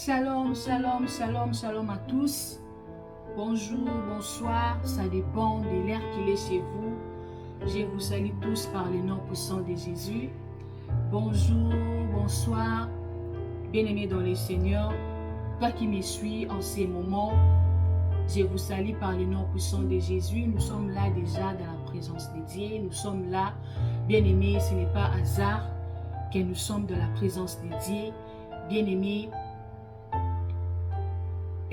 Shalom, shalom, shalom, shalom à tous. Bonjour, bonsoir, ça dépend de l'heure qu'il est chez vous. Je vous salue tous par le nom puissant de Jésus. Bonjour, bonsoir, bien-aimés dans le Seigneur. Toi qui me suis en ces moments, je vous salue par le nom puissant de Jésus. Nous sommes là déjà dans la présence de Dieu. Nous sommes là, bien-aimés, ce n'est pas hasard que nous sommes dans la présence de Dieu. Bien-aimés,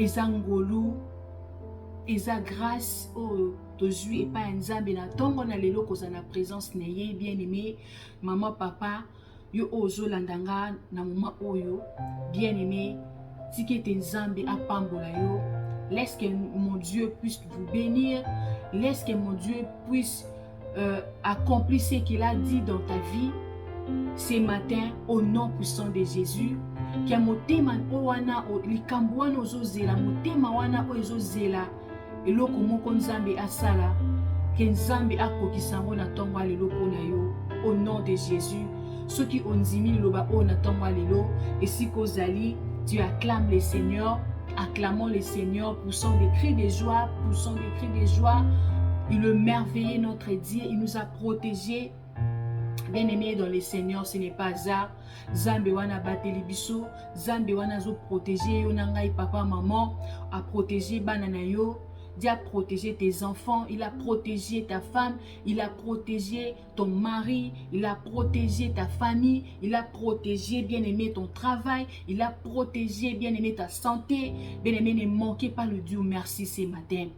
eza ngolu, eza grâce au tozui et pas nzambe na tongo na lelo koza na présence na ye. Bien-aimé, maman, papa, yo ozo landanga na moma oyo, bien-aimé, tike te nzambe apambola yo. Laisse que mon Dieu puisse vous bénir. Laisse que mon Dieu puisse accomplir ce qu'il a dit dans ta vie ce matin au nom puissant de Jésus. Kia motema owana o likambo wana ozozela, motema wana ozozela eloko moko nzambe asala, ke nzambe akokisango na tongo lelo pona yo au nom de Jésus. Soki onzimi liloba o na tongo lelo, esiko zali, tu acclames le Seigneur. Acclamons le Seigneur, poussons des cris de joie, poussons des cris de joie. Il est merveilleux notre Dieu, il nous a protégés. Bien-aimés dans le Seigneur, ce n'est pas hasard. Zambe wana bateli biso, Zambe wana zo protéger yo nangai papa maman, a protéger banana yo. Dieu a protégé tes enfants, il a protégé ta femme, il a protégé ton mari, il a protégé ta famille, il a protégé, bien-aimé, ton travail, il a protégé, bien-aimé, ta santé. Bien-aimé, ne manquez pas le Dieu merci ce matin.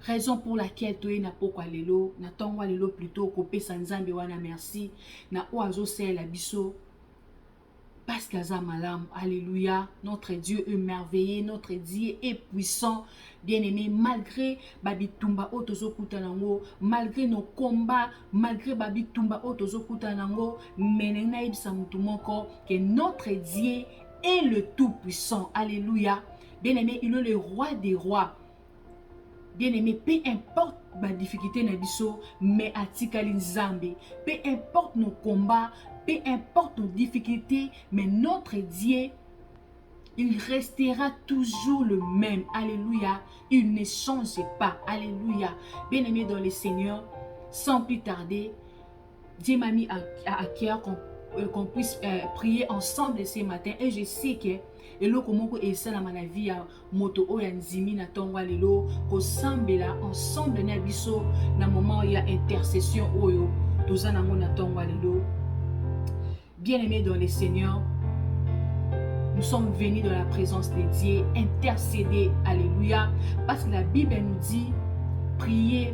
Raison pour laquelle tu es na pokwa lelo, na tongwa lelo plutôt kopé sanzambe wana merci, na oazo se la biso. Parce qu'aza malam, alléluia, notre Dieu est merveilleux, notre Dieu est puissant, bien-aimé, malgré babitumba otozo kutanango, malgré nos combats, malgré babitumba otozo kutanango, menena ibsa mutumoko, que notre Dieu est le tout-puissant, alléluia, bien-aimé, il est le roi des rois. Bien-aimé, peu importe ma difficulté na biso, mais atikali nzambe, peu importe nos combats, peu importe nos difficultés, mais notre Dieu, il restera toujours le même. Alléluia. Il ne change pas. Alléluia. Bien-aimé dans le Seigneur, sans plus tarder, Dieu m'a mis à cœur qu'on puisse prier ensemble ce matin. Et je sais que eloko moko esalama na vie ya moto oyo nzimi na tongo lelo kosambela ensemble na biso na moment ya intercession oyo toza nango na tongo lelo. Bien-aimés dans le Seigneur, nous sommes venus dans la présence de Dieu intercéder, alléluia, parce que la Bible nous dit prier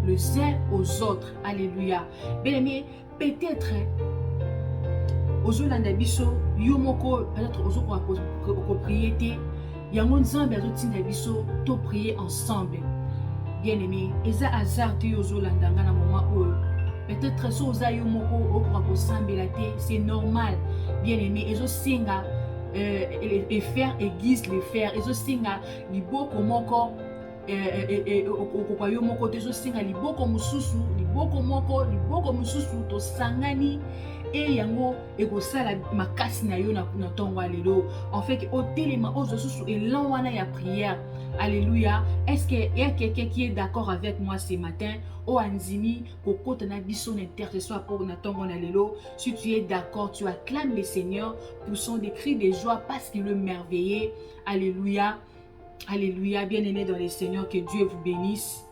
les uns aux autres, alléluia. Bien-aimés, peut-être ozolanda biso yo moko peut-être ozokoka ko prier te yango nzambe azotinda biso to prier ensemble. Bien-aimé, eza hasard te ozolanda nga na moment oyo, peut-être so oza yo moko okoka kosambela te, c'est normal. Bien-aimé, ezosenga et faire aiguise le fer, ezosenga liboko moko okoka yo moko te, ezosenga liboko mususu, liboko moko, liboko mususu tosangani et yango ekosala makasi na yo na tongo lelo. En fait otelema ozosusu elan wana ya prière. Alléluia. Est-ce qu'il y a quelqu'un qui est d'accord avec moi ce matin? O anzimi kokota na biso intercession pour na tongo na lelo. Si tu es d'accord, tu acclames le Seigneur, poussons des cris de joie parce qu'il est merveilleux. Alléluia. Alléluia. Bien-aimés dans le Seigneur, que Dieu vous bénisse.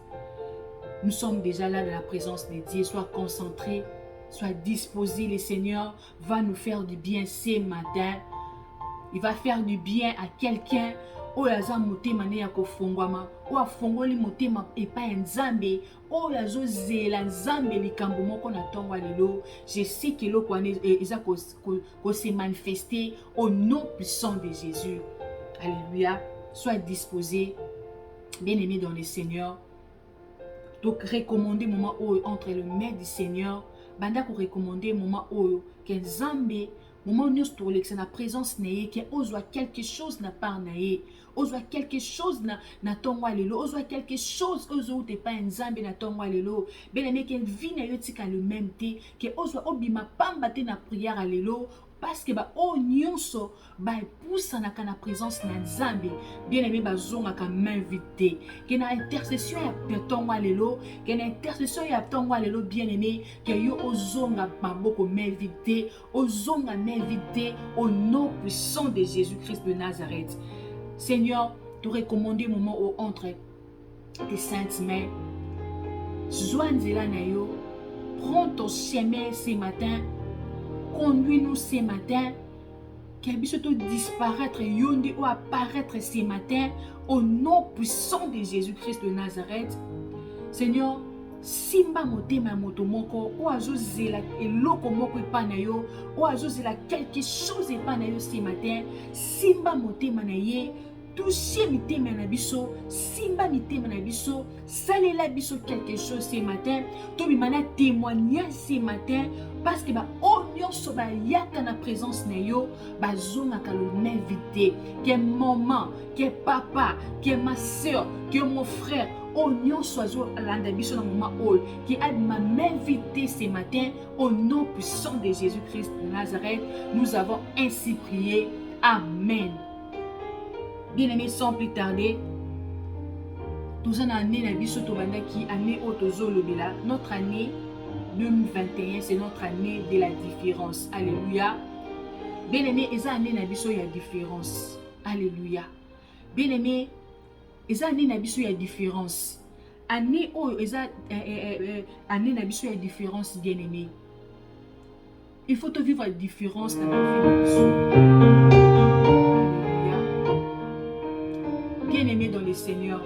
Nous sommes déjà là dans la présence de Dieu. Sois concentré. Sois disposé, le Seigneur va nous faire du bien ce matin. Il va faire du bien à quelqu'un. Oyaza motema ne yako fongwama. Oya fongoli motema epa nzambe. Oyazo zela nzambe likambo moko na tongo lelo. Je sais que lo kwane eza ko se manifester au nom puissant de Jésus. Alléluia. Sois disposé, bien-aimé dans le Seigneur. Donc recommandez moment entre le maître du Seigneur. Banda ko recommander moment oyo que nzambe moment nous tourlek na présence naye que ozwa quelque chose na part naye, ozwa quelque chose na tongo lelo, ozwa quelque chose ozo te pa nzambe na tongo lelo. Bien-aimé, que vie na yo tika le même te, que ozwa obima pamba te na prière lelo, parce que o nyonso epusanaka na présence na Nzambe bien-aimé bazongaka main vide ke na intercession ya ntongo lelo ke na intercession ya ntongo lelo bien-aimé ke yo ozonga maboko main vide ozonga main vide au nom puissant de Jésus-Christ de Nazareth. Seigneur, te recommander moment au entre tes saintes mains. Zoanzela na yo, prends ton chemin ce matin, conduis-nous ce matin, qu'il puisse te disparaître, yonde ou apparaître ce matin, au nom puissant de Jésus-Christ de Nazareth. Seigneur, simba motema moto moko, ou azozela eloko moko epa na yo, ou azozela quelque chose epa na yo ce matin, simba motema na ye, toucher mitema na biso, simba mitema na biso, salela biso quelque chose ce matin, tobimana témoignage ce matin, parce que nyonso yaka na présence na yo, bazongaka le main vide, que maman, que papa, que ma soeur, que mon frère, nyonso azolanda biso na moment oyo, qui a ma main vide ce matin, au nom puissant de Jésus-Christ de Nazareth, nous avons ainsi prié. Amen. Bien-aimé, sans plus tarder, nous en année na biso tobanda ki année otozolobela, notre année 2021, c'est notre année de la différence. Alléluia. Bien-aimé, eza année na biso ya différence. Alléluia. Bien-aimé, eza année na biso ya différence. Année oyo eza année na biso ya différence, bien-aimé. Il faut te vivre la différence dans la vie de biso. Bien-aimé dans le Seigneur,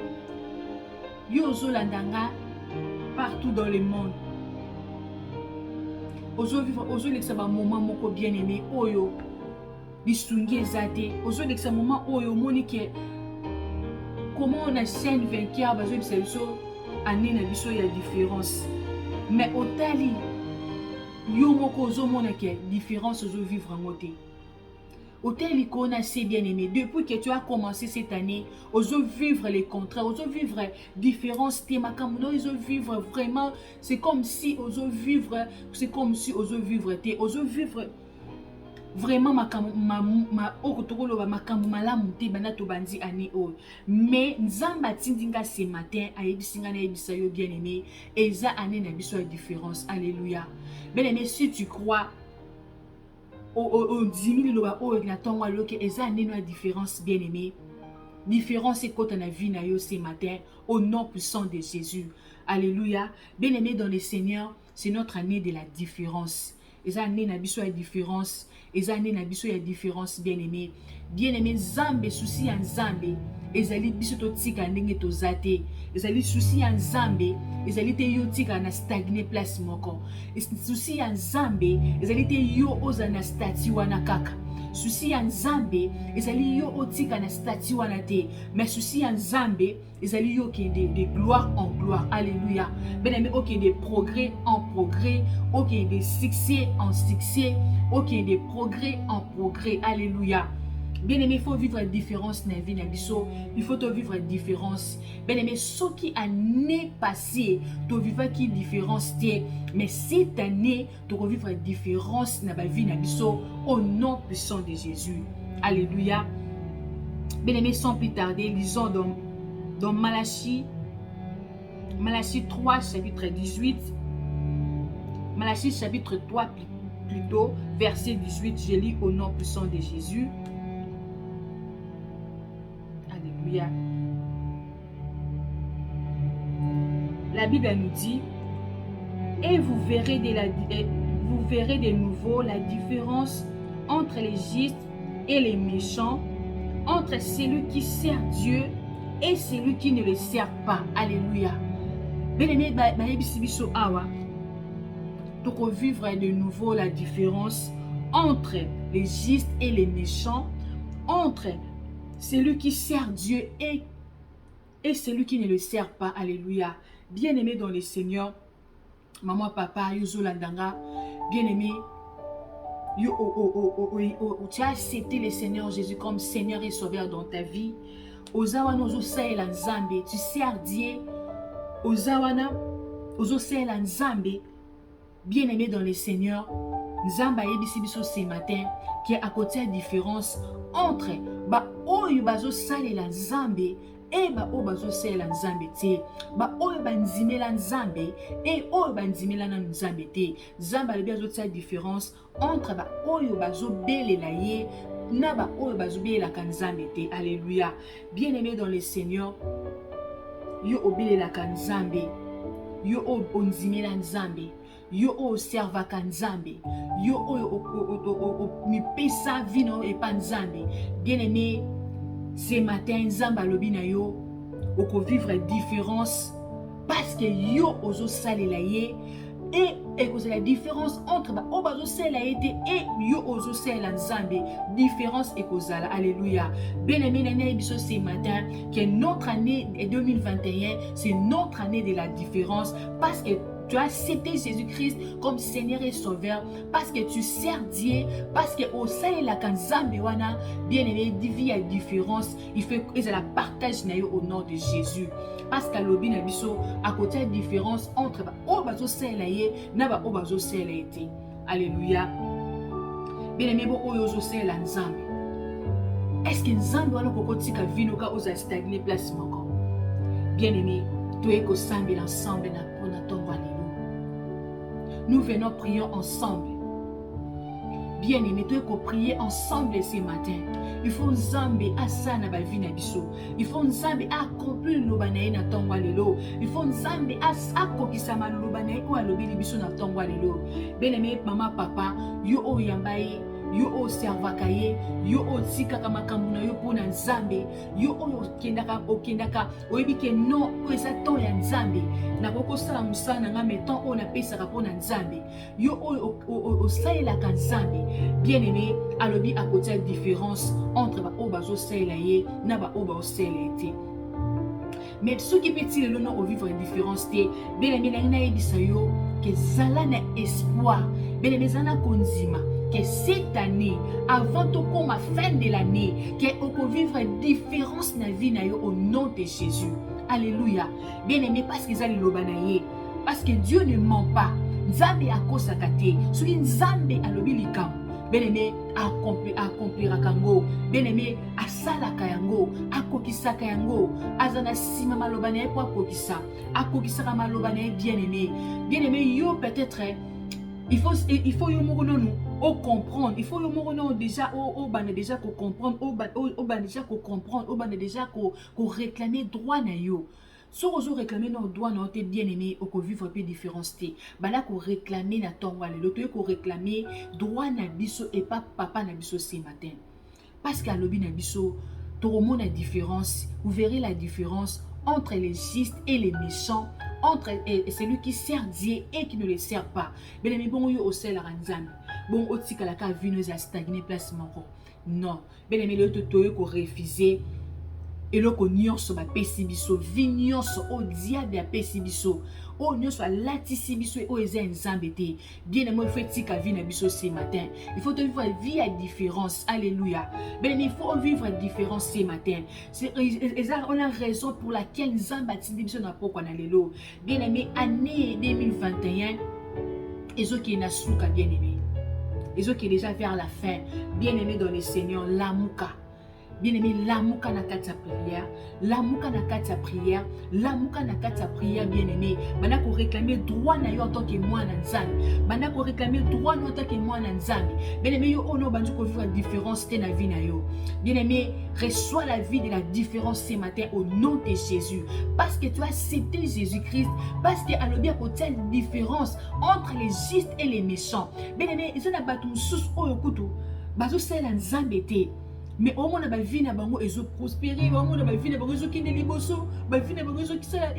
Yozo Landanga partout dans le monde. Ozo vivre, ozo l'exaba moment moko bien-aimé, oyo bisungi ezate, ozo l'exaba moment oyo monique comment on a chaîne vainqueur, bazo biso année na biso ya différence. Mais otali yo moko ozo monake différence ozo vivre en moté. Hôtel qu'on a assez bien aimé. Depuis que tu as commencé cette année, oso vivre les contraires, oso vivre différents thèmes, oso vivre vraiment, c'est comme si oso vivre vraiment ma okotokolo ba makambu malamu te bana to bandi année o. Mais nzamba tindinga ce matin ayebisinga na yebisa yo bien aimé, eza année na biso ya différence. Alléluia. Bien aimé, si tu crois au 10 000 loba o na tonga loke eza année na différence bien aimé. Différence est quand on a vu na yo ce matin au nom puissant de Jésus. Alléluia. Bien aimé dans le Seigneur, c'est notre année de la différence. Eza année na biso ya différence. Eza année na biso ya différence bien aimé. Bien aimé, Nzambe souci ya Nzambe. Ezali biso to tika ndenge to zate. Ezali souci ya Nzambe. Ezali te yo tika na stagné place moko. Souci ya Nzambe. Ezali te yo oza na stati wana kaka. Souci ya Nzambe. Ezali yo otika na stati wana te. Mais souci ya Nzambe. Ezali yo qui de gloire en gloire. Alléluia. Ben aimé, ok de progrès en progrès. Ok de succès en succès. Ok de progrès en progrès. Alléluia. Bien aimé, il faut vivre la différence dans la vie. Il faut te vivre la différence. Bien aimé, ce qui année passée, tu vivre qui différence. Mais cette année, tu vas vivre la différence dans la vie. Au nom puissant de Jésus. Alléluia. Bien aimé, sans plus tarder, lisons dans Malachie 3, chapitre 18. Malachie chapitre 3, plutôt, verset 18. Je lis au nom puissant de Jésus. Alléluia. La Bible nous dit, et vous verrez de nouveau la différence entre les justes et les méchants, entre celui qui sert Dieu et celui qui ne le sert pas. Alléluia. Bien-aimé, tu peux vivre de nouveau la différence entre les justes et les méchants, entre celui qui sert Dieu et celui qui ne le sert pas. Alléluia. Bien-aimé dans le Seigneur, maman, papa, Yozo Landanga, bien-aimé, tu as accepté le Seigneur Jésus comme Seigneur et Sauveur dans ta vie. Ozawana ozosaela Nzambe, tu sers Dieu. Ozawana ozosaela Nzambe, bien-aimé dans le Seigneur, Nzamba yebisi biso ce matin qui est à côté de la différence entre ba oyo bazo salela Nzambe et ba oyo bazo salela Nzambe te, ba oyo banzimela Nzambe et oyo banzimela na Nzambe te. Nzamba alobi azotia différence entre ba oyo bazo belela ye na ba oyo bazo belelaka Nzambe te. Alléluia. Bien-aimé dans le Seigneur, yo obelelaka Nzambe, yo onzimela Nzambe, yo observaka Nzambe, yo mipesa vino epa Nzambe. Bien-aimé, ce matin Nzambe alobi na yo oko vivre différence parce que yo ozo salela ye et que c'est la différence entre ba o bazo salela ye te et yo ozo salela Nzambe. Différence et kozala. Alléluia. Bien-aimé, nana biso ce matin que notre année 2021 c'est notre année de la différence parce que tu as accepté Jésus-Christ comme Seigneur et Sauveur, parce que tu sers Dieu, parce que au sein de la Nzambe wana, bien-aimé, vie à différence, il fait que la partage au nom de Jésus. Parce qu'à l'obi na biso, à côté de la différence entre o bazo selaye na ba o bazo selaye te. Alléluia. Bien-aimé, bo oyo zo sela Nzambe. Est-ce que Nzambe wana kokotika vino ka oza stagner place moko? Bien-aimé, tu es ko sambi ensemble na pona tongo. Nous venons prier ensemble. Bien-aimé, tu es qu'on prie ensemble ce matin. Il faut Nzambe asana ba vie na biso. Il faut Nzambe accomplir lobanaye na tongo lelo. Il faut Nzambe akokisa ma lobanaye ko alobi biso na tongo lelo. Bien-aimé, maman, papa, yo oyambaye, yo observaka ye, yo otikaka makambo na yo pona Nzambe, yo okendaka oyebi ke non eza ton ya Nzambe na kokosala musala na nga meton oyo napesaka pona Nzambe, yo oyo osalelaka Nzambe. Bien-aimé, alobi akotia différence entre ba oyo bazosalela ye na ba oyo bazosalela ye te. Mais ce qui peut dire le vivre une différence, bien-aimé, na yebisa yo que zala na espoir, bien-aimé, zana konzima que cette année, avant de comme à fin de l'année, qu'on peut vivre une différence dans la vie au nom de Jésus. Alléluia. Bien-aimé, parce qu'ils allaient l'obanaye, parce que Dieu ne ment pas. Nzambe a kosakate, sur Nzambe a lobilikam. Bien-aimé, accomplira kango. Bien-aimé, asalaka yango, akokisaka yango, azana sima malobanaye pour akokisa, akokisaka malobanaye bien-aimé. Bien-aimé, yo peut-être il faut yo nous au comprendre, il faut yo déjà au déjà ko comprendre, au déjà ko comprendre, au déjà ko réclamer droit na yo. Si vous réclamer nos droits, nous sommes bien aimés, ou vivre un peu différence. Bala ko réclamer na tonga le loto ko réclamer droit na biso et pas papa na biso ce matin. Parce qu'à l'obi na biso, tout le monde a différence. Vous verrez la différence entre les justes et les méchants, entre celui qui sert Dieu et qui ne le sert pas. Mais les bon yo au sel Nzambe. Bon otika la ka vino za stagner place moko. Non. Ben les le to ko refuser. Et là qu'on nyonso ba pesi biso, vi nyonso o diable a pesi biso. O nyonso a latisi biso e o eza Nzambe te. Bien aimé, il faut tika vie na biso ce matin. Il faut vivre une vie à différence. Alléluia. Ben il faut vivre une différence ce matin. C'est on a raison pour laquelle Nzambe a tindi biso na poko na lelo. Bien aimé, année 2021 ezo ki na suka bien aimé. Ezo qui est déjà vers la fin. Bien aimé dans le Seigneur, l'amuka. Bien-aimé, l'amour na kata prière, l'amour na kata prière, l'amour na kata prière, bien-aimé. Bana ko réclamer droit na yo en tant que moi na Nzambe. Bana ko réclamer droit en tant que moi na Nzambe. Bien-aimé, yo ono bandu ko vivre la différence te na vie na yo. Bien-aimé, reçois la vie de la différence ce matin au nom de Jésus. Parce que tu as accepté Jésus-Christ, parce que alobi a côté une différence entre les justes et les méchants. Bien-aimé, ils ont battu sous oyo kutu. Bazo sela Nzambe te. Mais au moins la vie na bango ezo prospérer, au moins la vie na bango ezo kine liboso, ba vie na bango ezo kisala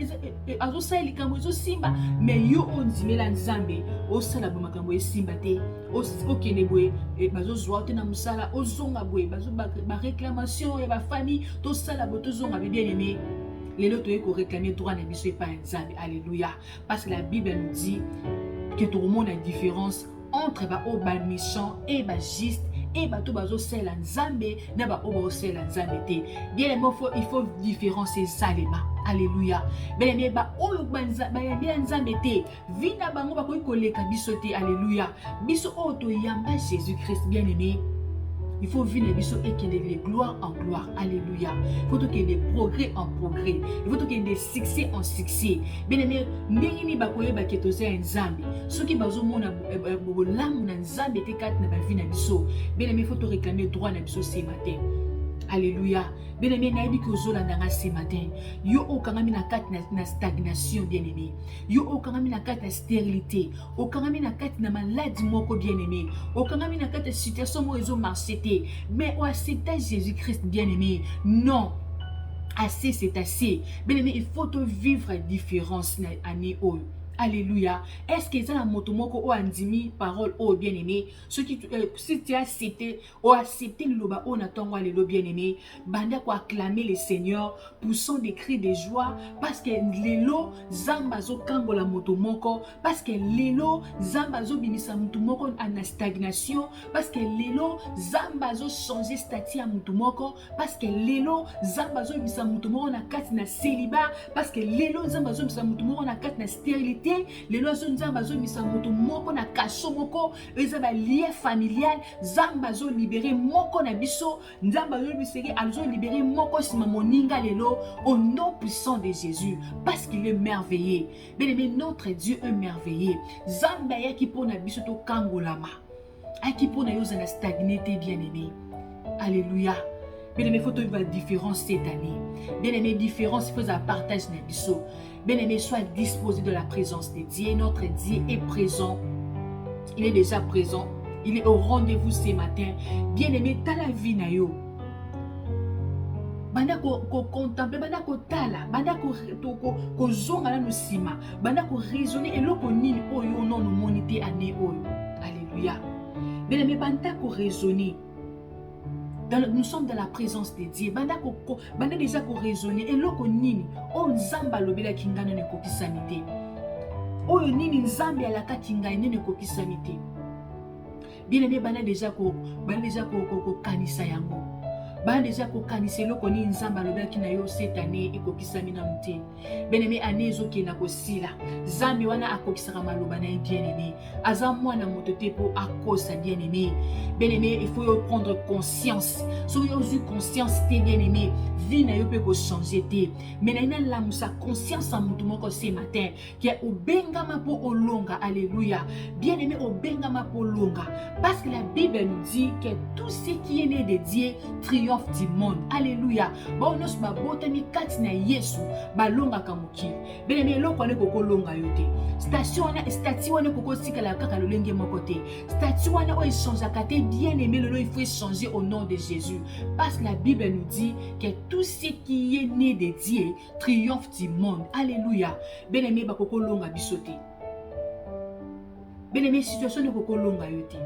azo sala likambo ezo simba, mais yo onzimela Nzambe, o sala ba makambo e simba te, o kene boye e bazo zwa te na musala, o zonga boye, bazo ba réclamation et ba famille, to sala bo to zonga bien aimé. Les loto ko réclamer droit na biso pas Nzambe. Alléluia. Parce que la Bible nous dit que tout le monde a différence entre ba o ba méchant et ba juste. Et bato bazo sela Nzambe na ba oba sela Nzambe te. Bien il faut différencier ça les mains. Alléluia. Bien-aimé, oyo bayambi nzambe te, vina bango bakoki koleka biso te. Alléluia. Biso oyo toyamba Jésus-Christ, bien-aimé. Il faut vivre et qu'il y ait de gloire en gloire. Alléluia. Il faut qu'il y ait des progrès en progrès. Il faut qu'il y ait des succès en succès. Bien-aimé, ndengini bakoye baketoza nzambe. Soki bazomona bolamu na nzambe te kati na ba vie na biso. Bien-aimé, il faut te réclamer droit na biso ce matin. Alléluia. Bien-aimé, naïbi que Zolandanga ce matin. Yo okangami na kati na stagnation, bien-aimé. Yo okangami na kati na stérilité. Okangami na kati na maladie moko, bien-aimé. Okangami na kati na situation mo ezo marchete. Mais o accepter Jésus-Christ, bien-aimé. Non. Assez, c'est assez. Bien-aimé, il faut te vivre la différence na année oyo. Alléluia. Est-ce que ça la motomoko ou andimi parole oh bien-aimé, ce qui si tu as accepté le loba on attend le lo bien-aimé, banda ko acclamer le Seigneur, poussant des cris de joie parce que lelo zambazo kangola motomoko, parce que lelo zambazo bimisa motomoko en stagnation, parce que lelo zambazo changer statut à motomoko, parce que lelo zambazo bimisa motomoko na kati na célibat, parce que lelo zambazo bimisa motomoko na kati na stérilité. Les lois Zambazo misamoto moko na kaso moko ezaba lien familial Zambazo libéré moko na biso Zambazo biseri alzo libéré moko sima moninga lelo au nom puissant de Jésus parce qu'il est merveilleux. Bien-aimé, notre Dieu est merveilleux. Zambaya qui pour na biso to kangolama. A qui pour na yoza na stagnété bien-aimé. Alléluia. Bien-aimé, il faut vivre la différence cette année. Bien-aimé, différence, il faut un partage na biso. Bien-aimé, sois disposé de la présence de Dieu. Notre Dieu est présent. Il est déjà présent. Il est au rendez-vous ce matin. Bien-aimé, t'as la vie na yo. Banda ko contempler, banda ko tala, banda ko zonga na nosima, banda ko raisonner eloko nini oyo non no monité année oyo. Alléluia. Bien-aimé, banda ko raisonner. Nous sommes dans la présence de Dieu. Banda déjà ko raisonner eloko nini o nzamba lobela kingana ne kokisamite. Oyo nini nzambe alaka kingana ne kokisamite. Bien-aimé, banda déjà ko kanisa yango. Banda déjà ko kanisa eloko nini nzamba lobela kinayo cette année ekokisami na mte. Bien-aimé, année ezoki na kosila. Zambi wana akokisaka maloba na bien-aimé. Aza mwana moto te po akosa bien-aimé. Bien-aimé, il faut prendre conscience. Si vous avez conscience, bien-aimé, vie na yo peut changer te. Mais na la musa conscience en mutumoko ce matin qui est au bengama po olonga. Alléluia. Bien-aimé, au bengama po olonga. Parce que la Bible nous dit que tout ce qui est né de Dieu triomphe du monde. Alléluia. Bon nos ba botami katina Yesu ba longa kamuki. Bien-aimé, lo kwa ne koko longa yote. Station na statut wana koko sikala kaka lolenge moko te. Statut wana o échange kate bien-aimé, il faut changer au nom de Jésus. Parce que la Bible nous dit que tout ce qui est né de Dieu triomphe du monde. Alléluia. Bien-aimé, bakoko longa bisote. Bien-aimé, situation ne koko longa yote.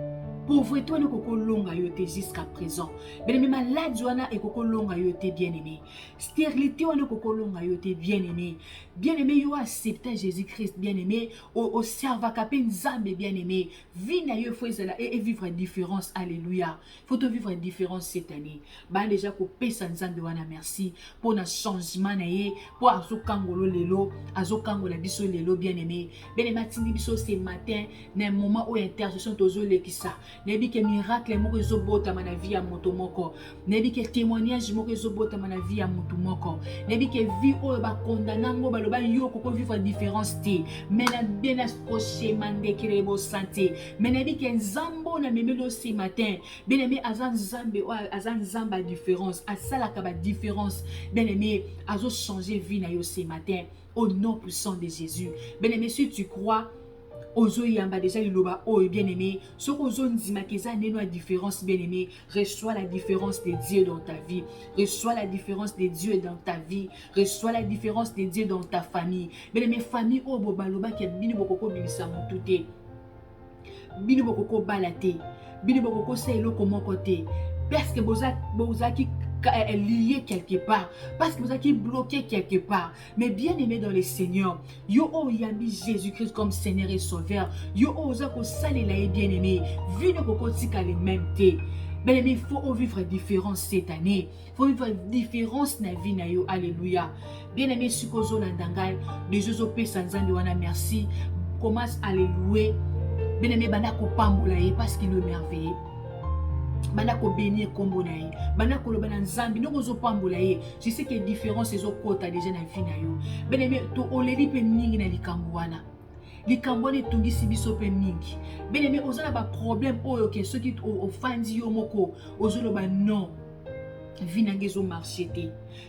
Pauvreté ne koko longa yote jusqu'à présent. Bien-aimé, maladie wana e koko longa yote bien-aimé. Stérilité wana koko longa yote bien-aimé. Bien-aimé, yo accepter Jésus-Christ bien-aimé, au serva kapé nzambe bien-aimé. Vie na yo faut et vivre une différence. Alléluia. Faut te vivre une différence cette année. Ba déjà ko pesa nzambe wana merci pour na changement na ye, pour azo kangolo lelo, azo kangola biso lelo bien-aimé. Bien-aimé, tindi biso ce matin, na moment où intercession tozo lekisa. Nebi ke miracle moko ezobota na vie ya moto moko. Nebi ke témoignage moko ezobota na vie ya moto moko. Nebi ke vie oyo ba condamna ngo ba loba yo koko vivre différence te. Mais na bien approcher mande kirebo santé. Mais nebi ke nzambo na memelo ce matin. Bien aimé azan zambe o azan zamba différence, asala ka ba différence. Bien aimé azo changer vie na yo ce matin au nom puissant de Jésus. Bien aimé, si tu crois Ozo yamba déjà le loba oh bien-aimé, ce ozo nzima keza neno la différence bien-aimé, reçois la différence de Dieu dans ta vie, reçois la différence de Dieu dans ta vie, reçois la différence de Dieu dans ta famille. Bien-aimé, famille oh boba loba ki bini bokoko bilisa mutute. Bini bokoko balate, bini bokoko se eloko moko te. Parce que boza qui est lié quelque part, parce que vous êtes bloqué quelque part. Mais bien aimé dans le Seigneur, yo o yambi Jésus-Christ comme Seigneur et Sauveur, yo o zako sale la bien aimé, vie ne koko tika les mêmes te. Bien-aimé, il faut vivre différence cette année. Il faut vivre différence dans la vie. Alléluia. Bien-aimé, si vous avez des choses au merci. Commence à les louer. Bien-aimé, banako pambolaye parce qu'il est merveilleux. Banako bénir kombonaye. Banako lo banan zambi no gozo pambolaye. Je sais qu'il y a différence les autres côtés déjà dans la vie na yo. Bien-aimé, to oleli pe mingi na likambuana. Likambone tungisi biso pe mingi. Bien-aimé, ozala ba problème oyo ke ceux qui ofandi yo moko ozolo ba non. Vie nangezo marché te,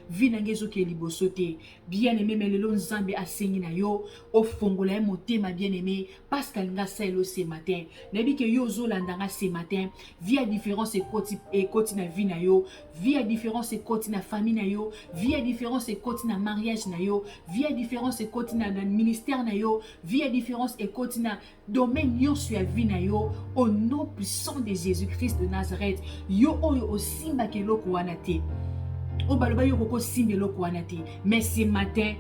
vie nangezo ke liboso te. Bien-aimé, mais le long nzambe asengi na yo o fongola motema bien-aimé parce qu'elle nga selo ce matin. Nebi ke yo zo landanga ce matin, vie à différence et koti na vie na yo, vie à différence et koti na famille na yo, vie à différence et koti na mariage na yo, vie à différence et koti na ministère na yo, vie à différence et koti na domaine yo sur vie na yo au nom puissant de Jésus-Christ de Nazareth. Yo oyo osimba ke loko wana te. O baloba yo koko simbe loko wana te. Mais ce matin,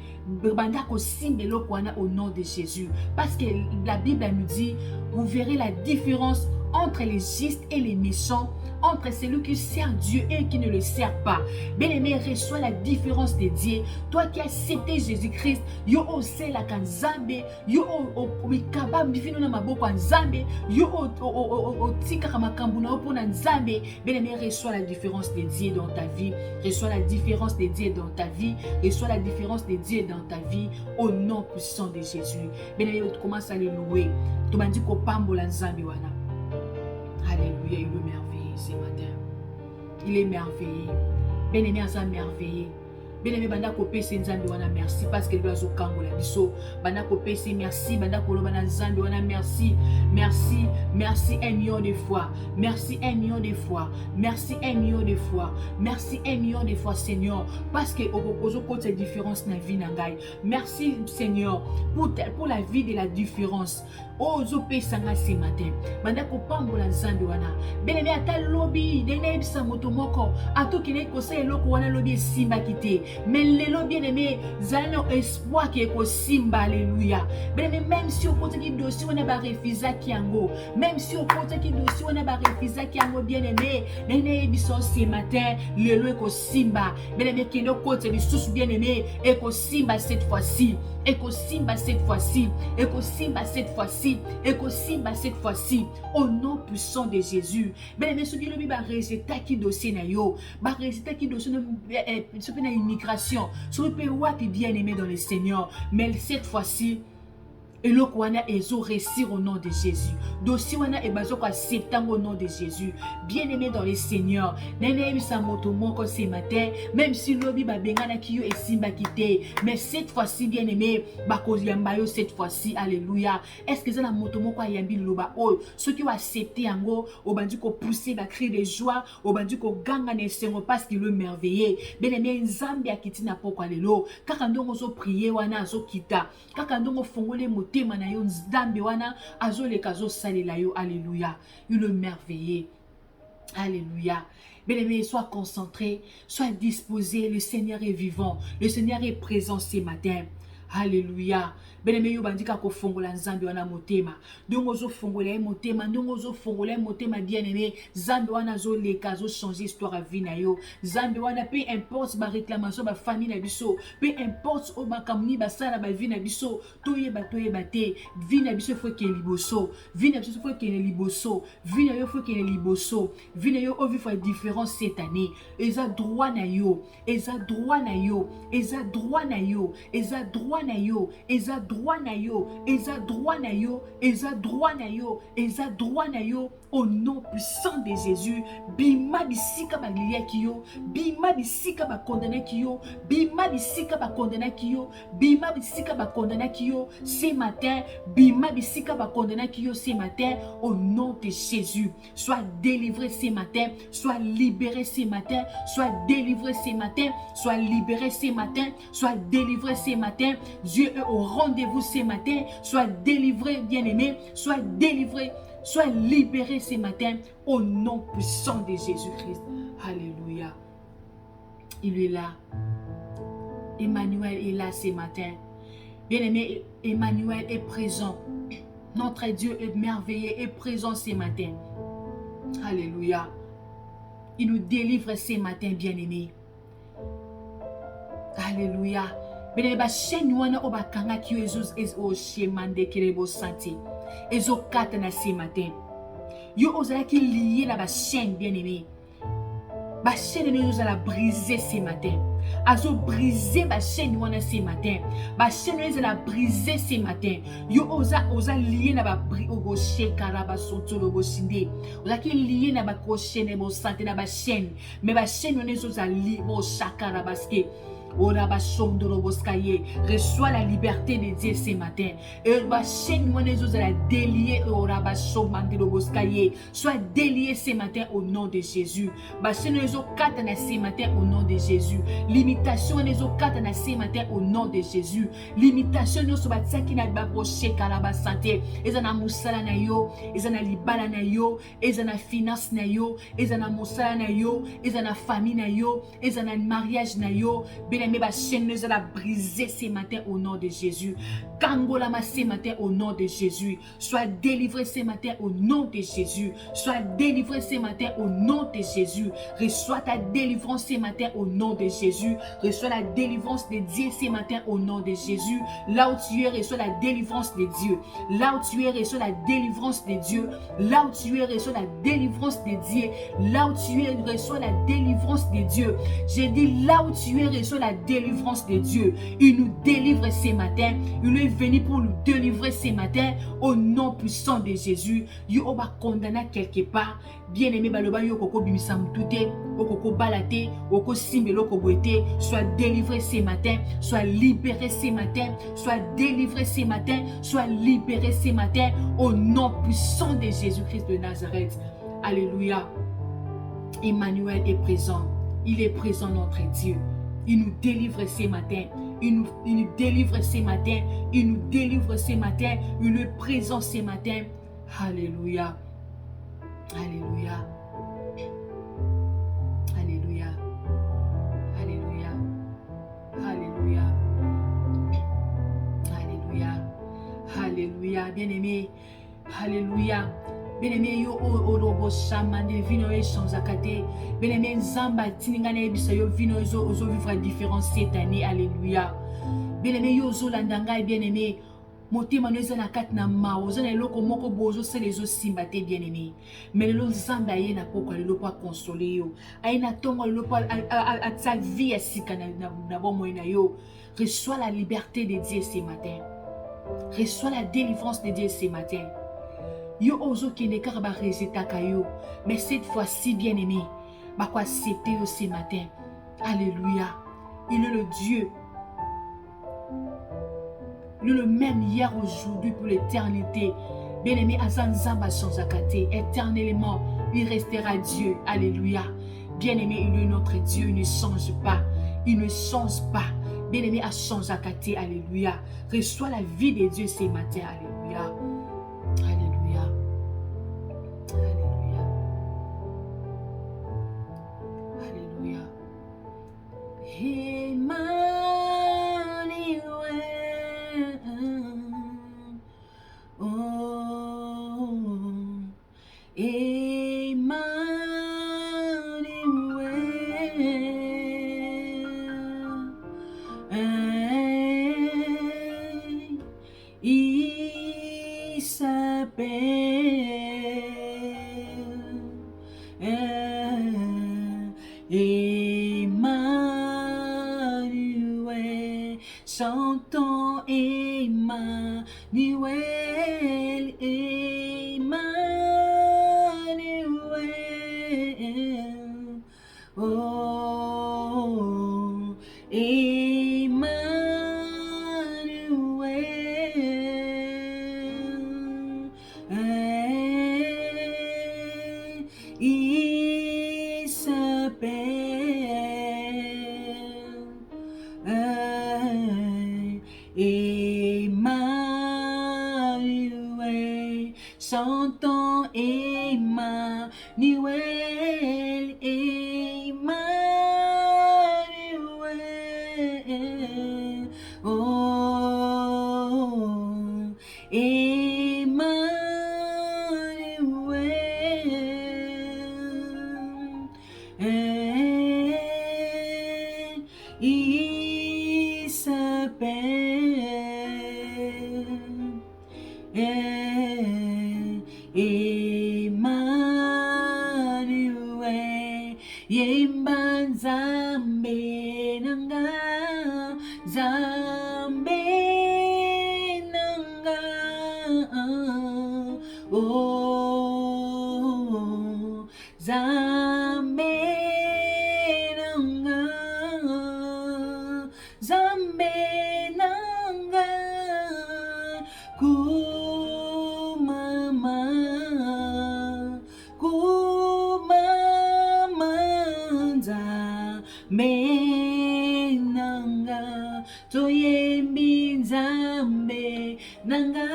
banda ko simbe loko wana au nom de Jésus. Parce que la Bible nous dit, vous verrez la différence entre les justes et les méchants, entre celui qui sert Dieu et qui ne le sert pas. Bien-aimé, reçois la différence de Dieu. Toi qui as accepté Jésus-Christ, yo ose la kanzambe, yo o mikaba mifino na maboko nzambe, yo o tika kamakambu na opo na nzambe. Bien-aimé, reçois la différence de Dieu dans ta vie. Reçois la différence de Dieu dans ta vie. Reçois la différence de Dieu dans ta vie au nom puissant de Jésus. Bien-aimé, tu commences à le louer. Tu m'as dit ko pambola nzambe wana. Alléluia, il est merveilleux ce matin. Il est merveilleux. Bien-aimé, ça merveilleux. Bien-aimé, banda ko pese nzambe wana merci parce que doit zo kangola biso. Banda ko pese merci, banda ko loba na nzambe wana merci. Merci, merci 1 million de fois. Merci 1 million de fois. Merci 1 million de fois. Merci 1 million de fois, Seigneur, parce que ozo kote cette différence na vie na ngai. Merci, Seigneur, pour la vie de la différence. Ozo pesa nga ce matin. Banda ko pambola nzambe wana. Bien-aimé, ata lobi dene bisa moto moko. Ato kine ko sa eloko wana lobi simba kite. Mais lelo bien-aimé, zana espoir qui est ko simba, alléluia. Bien-aimé, même si on compte qui dossier on a ba refusa kiango, même si on compte qui dossier on a ba refusa kiango, bien-aimé, dene biso ce matin, lelo ko simba. Bien-aimé, qui no côté biso bien-aimé, et ko simba cette fois-ci. Eko simba cette fois-ci, eko simba cette fois-ci, eko simba cette fois-ci, au nom puissant de Jésus. Bien-aimé, ce qui le ba résultat qui dossier na yo, ba résultat qui dossier na immigration, ce qui peut wapi bien-aimé dans le Seigneur, mais cette fois-ci, et le kwana ezo réussir au nom de Jésus. Dossier wana ebazo kwa septembre au nom de Jésus. Bien-aimé dans le Seigneur. Nene sa moto moko ce matin, même si lobi ba bengana kiyo et simba kite, mais cette fois-ci bien-aimé, ba ko yamba yo cette fois-ci, alléluia. Est-ce que ça la moto moko yambi loba oh, ceux qui ont accepté yango, au bandi ko pousser ba cri de joie, au bandi ko ganga ne sengo parce qu'il est merveilleux. Bien-aimé, nzambi akiti na poko alelo, kaka ndongo zo prier wana zo kita, kaka ndongo fongole tema na yo nzambe wana azoleka azosalela yo, alléluia. Il est merveilleux, alléluia. Bien-aimé, sois concentré, sois disposé, le Seigneur est vivant, le Seigneur est présent ce matin, alléluia. Bien-aimé, yo bandika ko fongola nzambe wana motema. Ndongo zo fongola motema, ndongo zo fongola motema bien-aimé. Nzambe wana zo leka zo changer histoire à vie na yo. Nzambe wana peu importe ba réclamation ba famille na biso, peu importe o ba kamni ba sala ba vie na biso, toyeba te. Vie na biso faut que liboso. Vie na biso faut que liboso. Vie na yo faut que liboso. Vie na yo o vivre différence cette année. Eza droit na yo, eza droit na yo, eza droit na yo, eza droit na yo, eza droit na yo, eza droit na yo, eza droit na yo, eza droit na yo, au nom puissant de Jésus. Bima bisika ba liya kiyo, bima bisika ba condamné kiyo, bima bisika ba condamné kiyo, bima bisika ba condamné kiyo ce matin, bima bisika ba condamné kiyo ce matin, au nom de Jésus. Sois délivré ce matin, sois libéré ce matin, sois délivré ce matin, sois libéré ce matin, sois délivré ce matin. Dieu est au rendez-vous ce matin, sois délivré, bien-aimé, sois délivré, sois libéré ce matin au nom puissant de Jésus-Christ. Alléluia. Il est là. Emmanuel est là ce matin. Bien-aimé, Emmanuel est présent. Notre Dieu est merveilleux et présent ce matin. Alléluia. Il nous délivre ce matin, bien-aimés. Alléluia. Bien-aimés, ba chaîne wana o ba kanga ki o shemande kerebo santé. Ezo katana ce matin. Yo ozala ki lié na ba chaîne, bien-aimés. Ba chaîne nous a brisé ce matin. Azo brisé ba chaîne wana ce matin. Ba chaîne nous a brisé ce matin. Yo oza lié na ba ogo shekara ba sotolo bo sinde. Oza ki lié na ba ko chaîne bo santé na ba chaîne. Mais ba chaîne nous a lié bo shakara baske. Reçois la liberté de Dieu ce matin. Sois délié ce matin au nom de Jésus. Ce matin au nom de Jésus. Limitation ce matin au nom de Jésus. Limitation nous soba tsaki na baroche kalaba santé. Ezana musala na yo, ezana libala na yo, ezana finance na yo, ezana musala na yo, ezana famille na yo, ezana mariage na yo. Bien-aimé, ba chaîne nous a brisé ce matin au nom de Jésus. Kangolama ce matin au nom de Jésus. Sois délivré ce matin au nom de Jésus. Sois délivré ce matin au nom de Jésus. Reçois ta délivrance ce matin au nom de Jésus. Reçois la délivrance de Dieu ce matin au nom de Jésus. Là où tu es, reçois la délivrance de Dieu. Là où tu es, reçois la délivrance de Dieu. Là où tu es, reçois la délivrance de Dieu. Là où tu es, reçois la délivrance de Dieu. J'ai dit là où tu es, reçois la délivrance de Dieu. Il nous délivre ce matin. Il est venu pour nous délivrer ce matin au nom puissant de Jésus. Yo va condamner quelque part. Bien aimé, baloba yo koko bimisam touté, koko balate, koko simbelo koboete. Sois délivré ce matin, sois libéré ce matin, sois délivré ce matin, sois libéré ce matin au nom puissant de Jésus-Christ de Nazareth. Alléluia. Emmanuel est présent. Il est présent, notre Dieu. Il nous délivre ce matin. Il nous délivre ce matin. Il nous délivre ce matin. Il est présent ce matin. Alléluia. Alléluia. Alléluia. Alléluia. Alléluia. Alléluia. Alléluia. Bien-aimé. Alléluia. Bien-aimé, yo orobo chamande vino e chanzakate. Bien-aimé, nzamba tiningane ebisa yo vino ozo vivre différent cette année. Alléluia. Bien-aimé, yo zo landanga bien-aimé. Motema no na kat na mao zo na eloko moko bozo se les simba te bien-aimé. Mais le nzamba ye na poko le pa consoler yo. Ay na tongo le pa a sa vie asika na bomo na yo. Reçois la liberté de Dieu ce matin. Reçois la délivrance de Dieu ce matin. Yo ozo qui n'est qu'à résultat kayo, mais cette fois-ci bien aimé, bah quoi accepter ce matin. Alléluia. Il est le Dieu. Il est le même hier, aujourd'hui, pour l'éternité. Bien aimé, Azan Zamba Chanzakate, éternellement, il restera Dieu. Alléluia. Bien aimé, il est notre Dieu, il ne change pas. Il ne change pas. Bien aimé, à Chanzakate, alléluia. Reçois la vie de Dieu ce matin. Alléluia. Alléluia. Alléluia. Emmanuel. Oh, Emmanuel. Il s'appelle Emmanuel. Chantons Emmanuel, Emmanuel. Oh, Emmanuel. Il s'appelle Emmanuel. Chantons Emmanuel, Emmanuel. Oh, Emmanuel. il s'appelle Emmanuel. Yemba Nzambe nanga, Nzambe nanga, oh Nzambe nanga, Nzambe nanga, kumama, kumama Nzambe nanga, toyembi Nzambe nanga,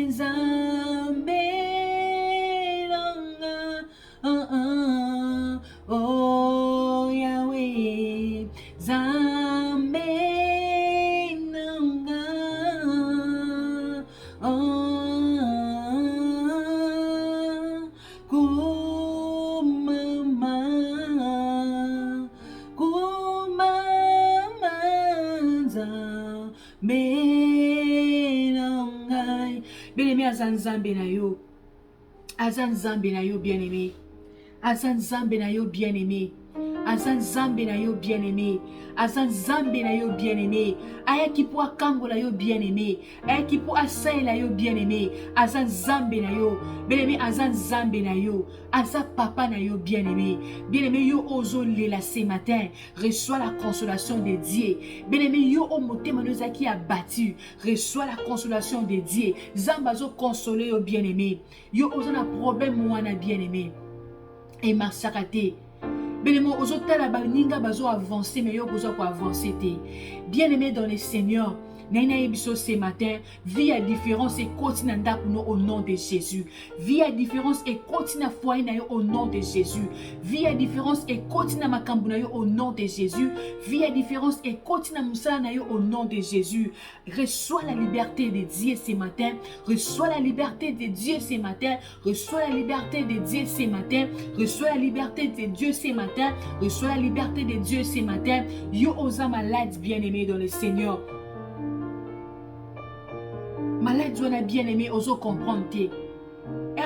Nzambe nanga, oh Yahweh, Nzambe nanga, kumama, kumama Nzambe nanga. Bien-aimé, aza Nzambe na yo, aza Nzambe na yo bien-aimé, aza Nzambe na yo bien-aimé, aza Nzambe na yo bien-aimé, aza Nzambe na yo bien-aimé, ayaki po akangola yo bien-aimé, ayaki po asaela yo bien-aimé, aza Nzambe na yo bien-aimé, aza Nzambe na yo, aza papa na yo bien-aimé. Bien-aimé, yo ozo lela ce matin, reçois la consolation de Dieu. Bien-aimé, yo o motema nous qui a battu, reçois la consolation de Dieu. Zamba zo consoler yo bien-aimé, yo ozo na problème wana bien-aimé, et massakate. Bien-aimé, ozotala baninga bazo avancer, mais yo besoin pour avancer te. Bien-aimé dans le Seigneur, Nana Ebiso ce matin, vie à différence et continue au nom de Jésus. Vie à différence et continue à foyer au nom de Jésus. Vie à différence et continue à makambu au nom de Jésus. Vie à différence et continue à musala au nom de Jésus. Reçois la liberté de Dieu ce matin. Reçois la liberté de Dieu ce matin. Reçois la liberté de Dieu ce matin. Reçois la liberté de Dieu ce matin. Reçois la liberté de Dieu ce matin. Yo osa malade bien-aimé dans le Seigneur. Malade on a bien aimé, oso comprendre.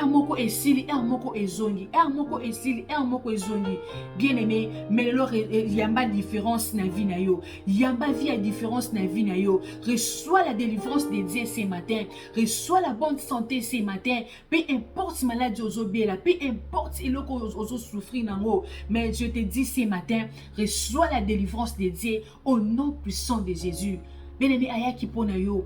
Moko esili, moko ezongi, moko esili, moko ezongi. Bien aimé, mais alors il y a pas de différence na vie na yo. Il y a pas vie à différence na vie na yo. Reçois la délivrance de Dieu ce matin. Reçois la bonne santé ce matin. Peu importe maladie oso bien, peu importe il oso souffrir nango, mais je te dis ce matin, reçois la délivrance de Dieu au nom puissant de Jésus. Bien aimé, ayaki pona yo.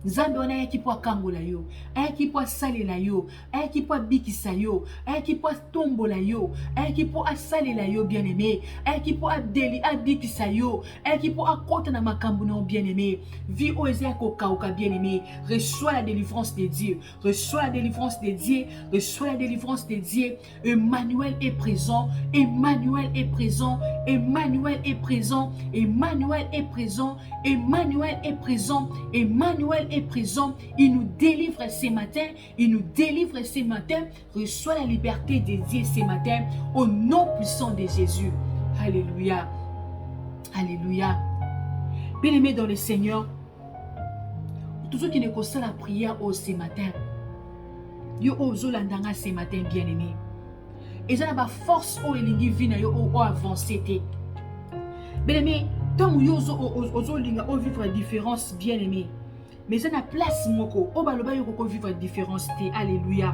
Nzambe wana ayaki po akangola yo, ayaki po asalela yo, ayaki po abikisa yo, ayaki po atombola yo, ayaki po asalela yo bien-aimé, ayaki po abikisa yo, ayaki po akota na makambu na bien-aimé. Vie o eza kokauka bien-aimé. Reçois la délivrance de Dieu, reçois la délivrance de Dieu, reçois la délivrance de Dieu. Emmanuel est présent, Emmanuel est présent, Emmanuel est présent, Emmanuel est présent, Emmanuel est présent, Emmanuel est présent. Il nous délivre ce matin, il nous délivre ce matin. Reçois la liberté de Dieu ce matin au nom puissant de Jésus. Alléluia, alléluia. Bien-aimé dans le Seigneur, tous ceux qui ne connaissent la prière ce matin, yo ozo landanga ce matin bien-aimé. Et ça n'a pas force au elingi vina yo o avancer te. Bien-aimé, tant yo ozo linga o vivre différence bien-aimé. Mais ça n'a place moko o baloba yo ko vivre différence te. Alléluia.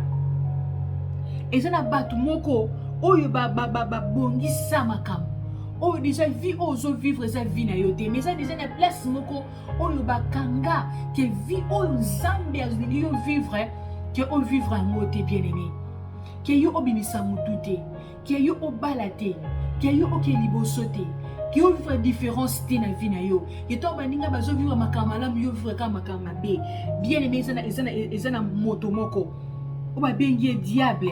Et ça n'a pas tout moko o yo ba bongi sa makam. O déjà vie ozo vivre sa vie na yo te. Mais ça déjà na place moko o yo ba kanga que vie o Nzambe azuli yo vivre que o vivre en moté bien-aimé. Que yo obimisa mutu te, que yo obalate, que yo okeliboso te, que yo vivre différence te na vie na yo. Que to baninga bazo vivre makamala yo vivre kama makama be. Bien aimé ezana moto moko. O ba bengi diable.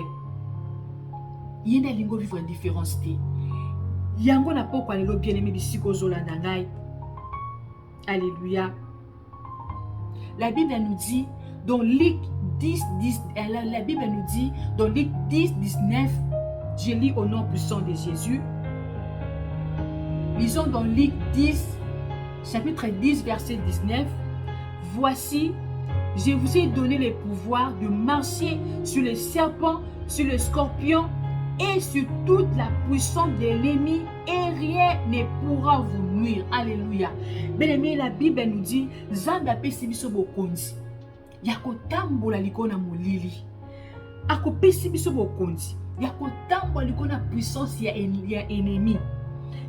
Yenda lingo vivre différence te. Yango na poko alelo bien aimé bisiko zolanda ngai. Alléluia. La Bible nous dit dans Luc 10, la Bible nous dit dans Luc 10, 19, je lis au nom puissant de Jésus. Lisons dans Luc 10, chapitre 10, verset 19. Voici, je vous ai donné le pouvoir de marcher sur les serpents, sur les scorpions et sur toute la puissance de l'ennemi, et rien ne pourra vous nuire. Alléluia. Bien-aimé, la Bible nous dit, Zanda pesi biso bokonzi. Yako tambola likona molili. Ako pesi biso bokonzi. Yako tambola likona puissance ya ennemi.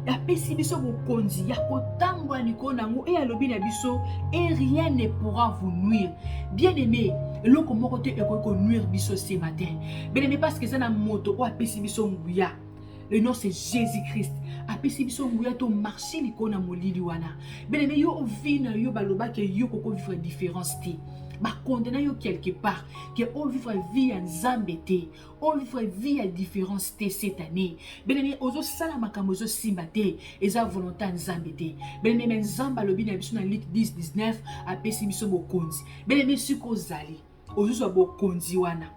Ya pesi biso bokonzi, yako tambola likona ngo et alobi na biso, et rien ne pourra vous nuire. Bien-aimé, le comment côté eko nuire biso ce matin. Bien-aimé, parce que ça na moto o apesi biso nguya. Le nom c'est Jésus-Christ. Apesi biso nguya to marcher likona molili wana. Bien-aimé, yo vina yo baloba ke yo koko vivre différence ti. Ba condamner yo quelque part que on vivre vie en zambete, on vivre vie à différence cette année. Bien-aimé, ozo sala makambo zo simbate, eza volonté en zambete. Bien-aimé, nzamba lobi na biso na Luc 10 19 apesi biso bokonzi. Bien-aimé, suko zali ozo so bokonzi wana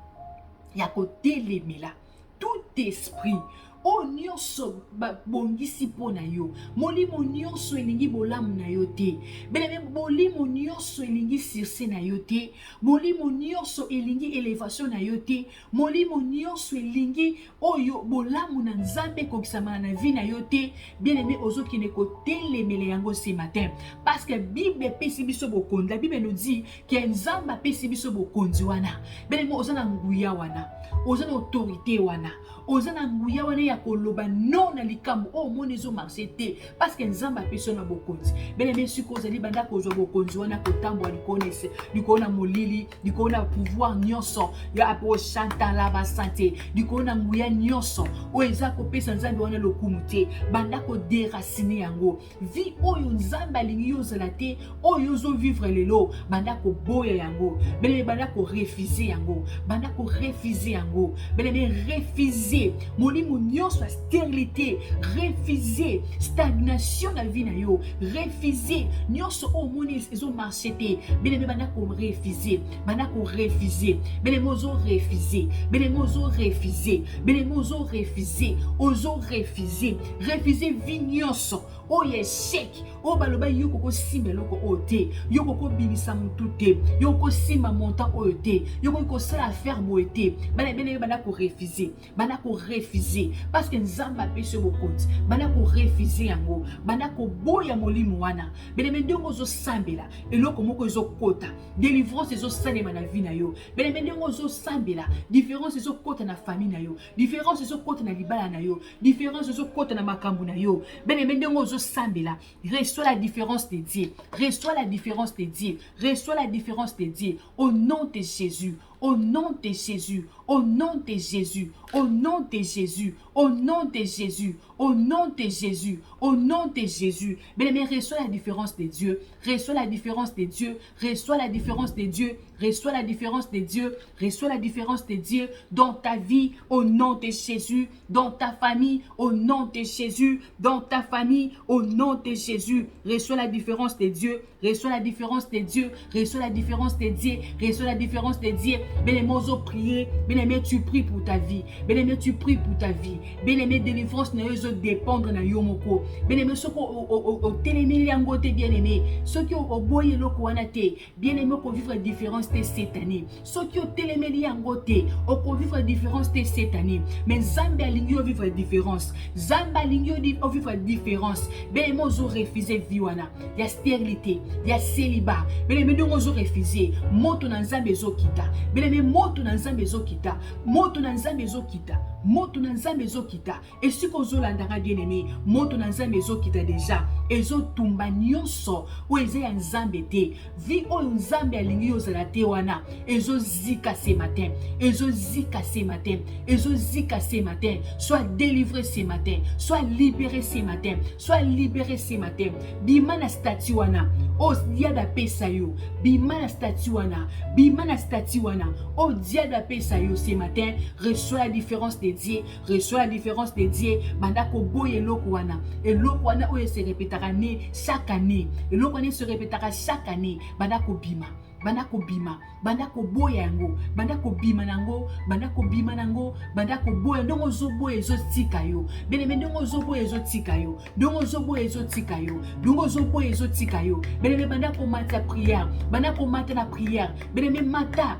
ya kotelemela tout esprit o nyonso bongisi po na yo, molimo nyonso elingi bolamu na yo te. Bien-aimé, molimo nyonso elingi succès na yo te, molimo nyonso elingi élévation na yo te, molimo nyonso elingi oyo bolamu na Nzambe kokisama na vie na yo te. Bien-aimé, ozokine kotelemela yango ce matin, parce que Bible pesi biso bokonzi. La Bible nous dit que Nzamba pesi biso bokonzi wana. Bien-aimé, ozana nguya wana, ozana autorité wana, ozana nguya wana ya koloba non na likambo o monezo marché te, parce que Nzamba pesi na bokonzi. Bien-aimé, suko zali banda kozwa bokonzi wana kotambo alikonese likona molili, likona pouvoir nyonso ya apo chanta la basante, likona nguya nyonso o eza kopesa Nzambe wana lokumu te, banda ko déraciner yango vie oyo Nzamba alingi yo zala te, oyo zo vivre lelo banda ko boya yango. Bien-aimé, banda ko refuser yango, banda ko refuser yango. Bien-aimé, refuser molimo nyonso stérilité, refuser stagnation na vie na yo, refuser nyonso o moni ezo marché te. Bien-aimé, banda ko refuser, banda ko refuser. Bien-aimé, ozo refuser, bien-aimé, ozo refuser, bien-aimé, ozo refuser, ozo refuser, refuser vie nyonso o échec o baloba yo koko simba loko o te, yo koko binisa mutu te, yo koko simba montant o te, yo koko sala affaire bo te. Bien-aimé, banda ko refuser, banda ko refuser, parce que Nzamba pesi bokonzi, banda ko refuser yango, banda ko boya molimo wana. Bien-aimé, ndongo zo sambela eloko moko ezo kota, délivrance ezo salema na vie na yo. Bien-aimé, ndongo zo sambela différence ezo kota na famille na yo, différence ezo kota na libala na yo, différence ezo kota na makambo na yo. Bien-aimé, ndongo zo sambela, reçois la différence de Dieu, reçois la différence de Dieu, reçois la différence de Dieu au nom de Jésus. Au nom de Jésus, au nom de Jésus, au nom de Jésus, au nom de Jésus, au nom de Jésus, au nom de Jésus. Bien-aimé, reçois la différence de Dieu, reçois la différence de Dieu, reçois la différence de Dieu, reçois la différence de Dieu, reçois la différence de Dieu dans ta vie, au nom de Jésus, dans ta famille, au nom de Jésus, dans ta famille, au nom de Jésus. Reçois la différence de Dieu, reçois la différence de Dieu, reçois la différence de Dieu, reçois la différence de Dieu. Bien-aimé, ozo prier. Bien-aimé, tu pries pour ta vie. Bien-aimé, tu pries pour ta vie. Bien-aimé, délivrance na yo dépendre na yo moko. Bien-aimé, soko o télémé yango te, bien-aimé. Soki o boye loko wana te. Bien-aimé, ko vivre différence te cette année. Soki o télémé yango te, o ko vivre différence te cette année. Mais Nzambe alingi o vivre différence. Nzambe alingi o vivre différence. Bien-aimé, ozo refuser vie wana. Ya stérilité, ya célibat. Bien-aimé, donc ozo refuser. Moto na Nzambe ezo kita. Bien-aimé, moto na Nzambe ezo kita, moto na Nzambe ezo kita, moto na Nzambe ezo kita. Et si kozo landanga bien-aimé, moto na Nzambe ezo kita déjà, ezo tumba nyonso o eza ya Nzambe te. Vi o Nzambe alingi yo zala te wana, ezo zika ce matin, ezo zika ce matin, ezo zika ce matin. Sois délivré ce matin, sois libéré ce matin, sois libéré ce matin. Bimana statue wana, o diada pesa yo, bimana statue wana, bimana statue wana. Oh Dieu d'apesa yo ce matin, reçois la différence de Dieu, reçois la différence de Dieu. Banda ko boye loko wana, et loko wana oye se répétera chaque année, et loko wana se répétera chaque année. Banda ko bima, banda ko bima, banda ko boya yango, banda ko bima nango, banda ko bima nango, banda ko boya ndongo zo boya ezo tika yo. Bien-aimé ndongo zo boya ezo tika yo, ndongo zo boya ezo tika yo, ndongo zo boya ezo tika yo. Bien-aimé banda ko mata prière, banda ko mata na prière. Bien-aimé mata,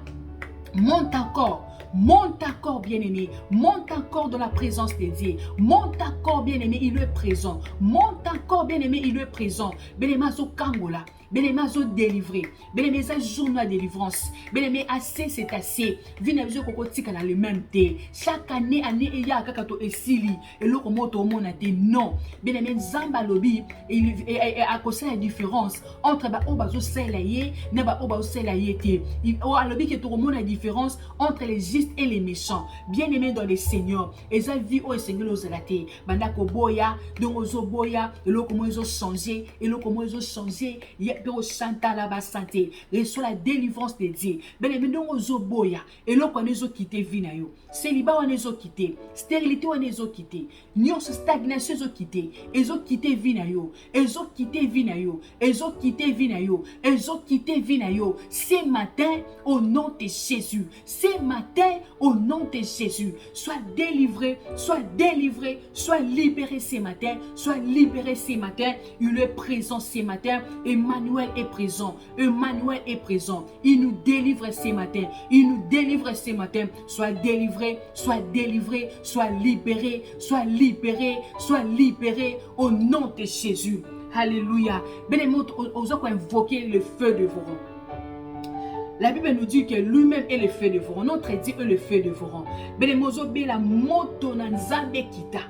monte encore. Monte encore, bien-aimé. Monte encore dans la présence de Dieu. Monte encore, bien-aimé, il est présent. Monte encore, bien-aimé, il est présent. Bien-aimé, zo kangola. Bien-aimé, zo délivré. Bien-aimé, ça journée de délivrance. Bien-aimé, assez, c'est assez. Vina biso koko tika na le même té. Chaque année, il y a kakato esili. Et l'autre moto au monde a dit non. Bien-aimé, Zamba lobi, et à cause de la différence entre ba obazo selaye, ne ba obazo selaye té. O alobi que tout le monde a différence entre les justes et les méchants. Bien-aimé dans le Seigneur. Et ça vie au Seigneur aux alaté. Banda ko boya, donc ozo boya, et l'autre comment ils ont changé, et l'autre comment ils ont changé. Pero chanta la santé reçoit la délivrance de Dieu. Bien-aimé donc ozo boya et l'autre on ezo quitter vie na yo. Célibat on ezo quitter, stérilité on ezo quitter, nyonso stagnation ezo quitter, ezo quitter vie na yo, ezo quitter vie na yo, ezo quitter vie na yo, ezo quitter vie na yo. Ce matin au nom de Jésus, ce matin au nom de Jésus, sois délivré, sois délivré, sois libéré ce matin, sois libéré ce matin. Il est présent ce matin. Emmanuel est présent. Emmanuel est présent. Il nous délivre ce matin. Il nous délivre ce matin. Sois délivré, sois délivré, sois libéré, sois libéré, sois libéré au nom de Jésus. Alléluia. Bien-aimés, osons invoquer le feu de Voron. La Bible nous dit que lui-même est le feu de Voron. Notre Dieu est le feu de Voron. Bien-aimés, osons bien la moto na nzambe kita.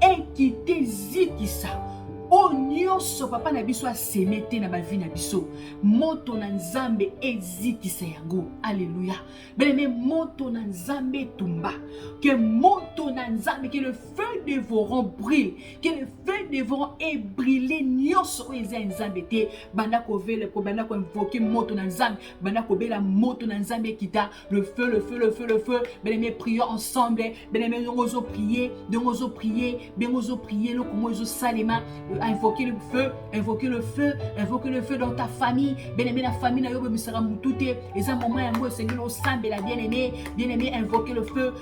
Ekite zikisa. O nyonso papa na biso asemete na bavi na biso moto na nzambe ezikisa yango. Alléluia. Bien-aimé, moto na nzambe tumba, que moto na nzambe, que le feu de Voron brille, que le feu de Voron est brûlé nyonso eza nzambe te. Banda ko vele ko banda ko invoquer moto na nzambe, banda ko bela moto na nzambe kita, le feu, le feu, le feu, le feu. Bien-aimé, prions ensemble. Bien-aimé, nous allons prier, nous allons prier, nous allons prier, nous allons salema. Invoquer le feu, invoquer le feu, invoquer le feu dans ta famille. Bien-aimé, la famille na yo misara mutute. Et ça moment yango Seigneur au sambe la bien-aimé, bien-aimé, invoquer le feu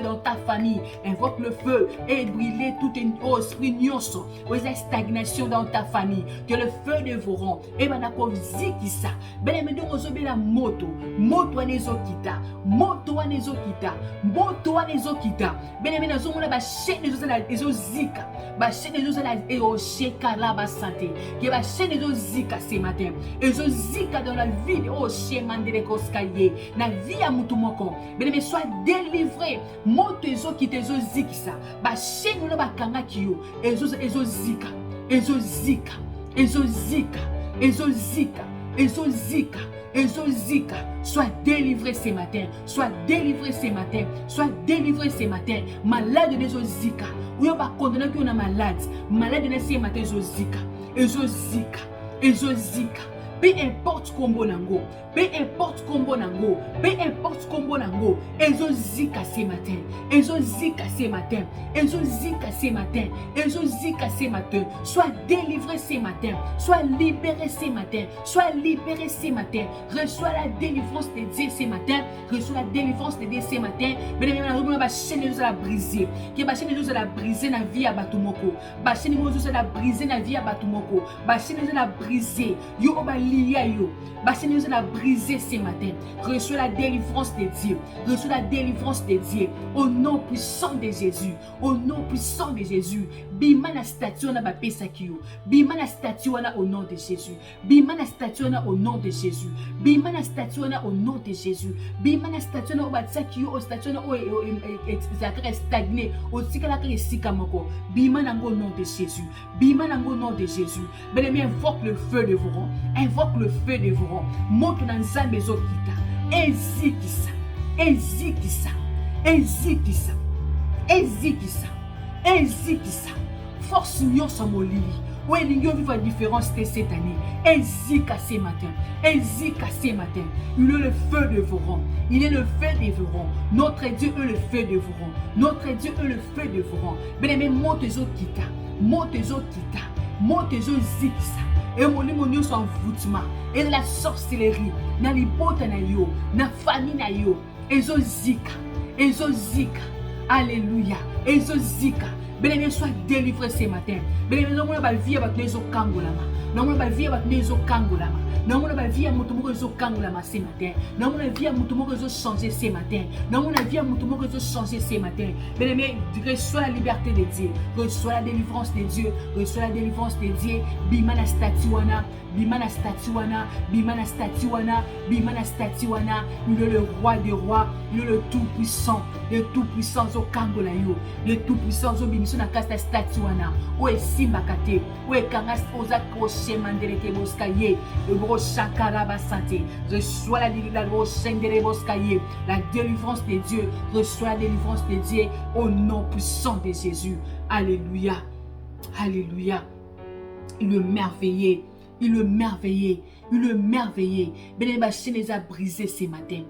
dans ta famille. Invoque le feu et brûler tout un esprit nyonso, aux stagnation dans ta famille. Que le feu de Voron et banako zikisa. Bien-aimé, donc ozobe la moto anezo kita, moto anezo kita. Bien-aimé, na zo mona ba chaîne ezo zika, ba chaîne ezo la sheka la ba santé, que ba chaîne ezo zika ce matin, ezo zika dans la vie de mandele koskaye, na vie à mutu moko. Bien-aimé, sois délivré, moto ezo kita ezo zikisa, ba chaîne no ba kanga kiyo, ezo zika, ezo zika, ezo zika, ezo zika, ezo zika. Ezozika, sois délivré ce matin, sois délivré ce matin, sois délivré ce matin. Malade de Ezozika, ou y'a pas condamné qu'on a malade de ce matin. Ezozika. Peu importe combo nango, peu importe combo nango, ezozika ce matin, ezozika ce matin, ezozika ce matin, ezozika ce matin. Sois délivré ce matin, sois libéré ce matin, sois libéré ce matin. Reçois la délivrance de Dieu ce matin, reçois la délivrance de Dieu ce matin. Bien aimé, la chaîne nous a brisé, que la chaîne nous a brisé na vie à Batumoko, la chaîne nous a brisé na vie à Batumoko, la chaîne nous a brisé. Yo Bassine nous a brisé ce matin. Reçois la délivrance de Dieu. Reçois la délivrance de Dieu. Au nom puissant de Jésus. Au nom puissant de Jésus. Bima na statue na bapesa kiyo. Bima na statue na au nom de Jésus. Bima na statue na au nom de Jésus. Bima na statue na au nom de Jésus. Bima na statue na obatsa kiyo. O statue na o zakre stagné. O sikala kre sikamoko. Bima na au nom de Jésus. Bima na au nom de Jésus. Bien-aimé, invoque le feu de Voron. Invoque le feu de Voron. Monte dans Nzambe zokita. Ezikisa. Ezikisa. Ezikisa. Ezikisa. Ezikisa. Force nyonso molili. Où est l'union vivre la différence de cette année? Ezika ce matin. Ezika ce matin. Il est le feu de Voron. Il est le feu de Voron. Notre Dieu est le feu de Voron. Notre Dieu est le feu de Voron. Bien-aimé, monte zokita. Monte zokita. Monte zokita. et molimo nyonso envoûtement et la sorcellerie na libota na yo na famille na yo ezozika alléluia ezozika bien-aimé soit délivré ce matin bien-aimé non mona ba vie ba tezo kangolama non mona ba vie ba tezo kangolama non mona ba vie moto moko ezo kangolama ce matin non mona vie moto moko ezo changer ce matin non mona vie moto moko ezo changer ce matin bien-aimé reçois la liberté de Dieu reçois la délivrance de Dieu reçois la délivrance de Dieu bimana statuana bimana statuana bimana statuana bimana statuana il est le roi des rois il est le tout-puissant au kangola yo le tout-puissant au bimiso na kasta statuana o esimba kate o ekangas oza crochet mandelete boskaye le gros chakara basante reçois la délivrance de Dieu reçois la délivrance de Dieu au nom puissant de Jésus alléluia alléluia il est merveilleux il est merveilleux bien ma chaîne les a brisé ce matin.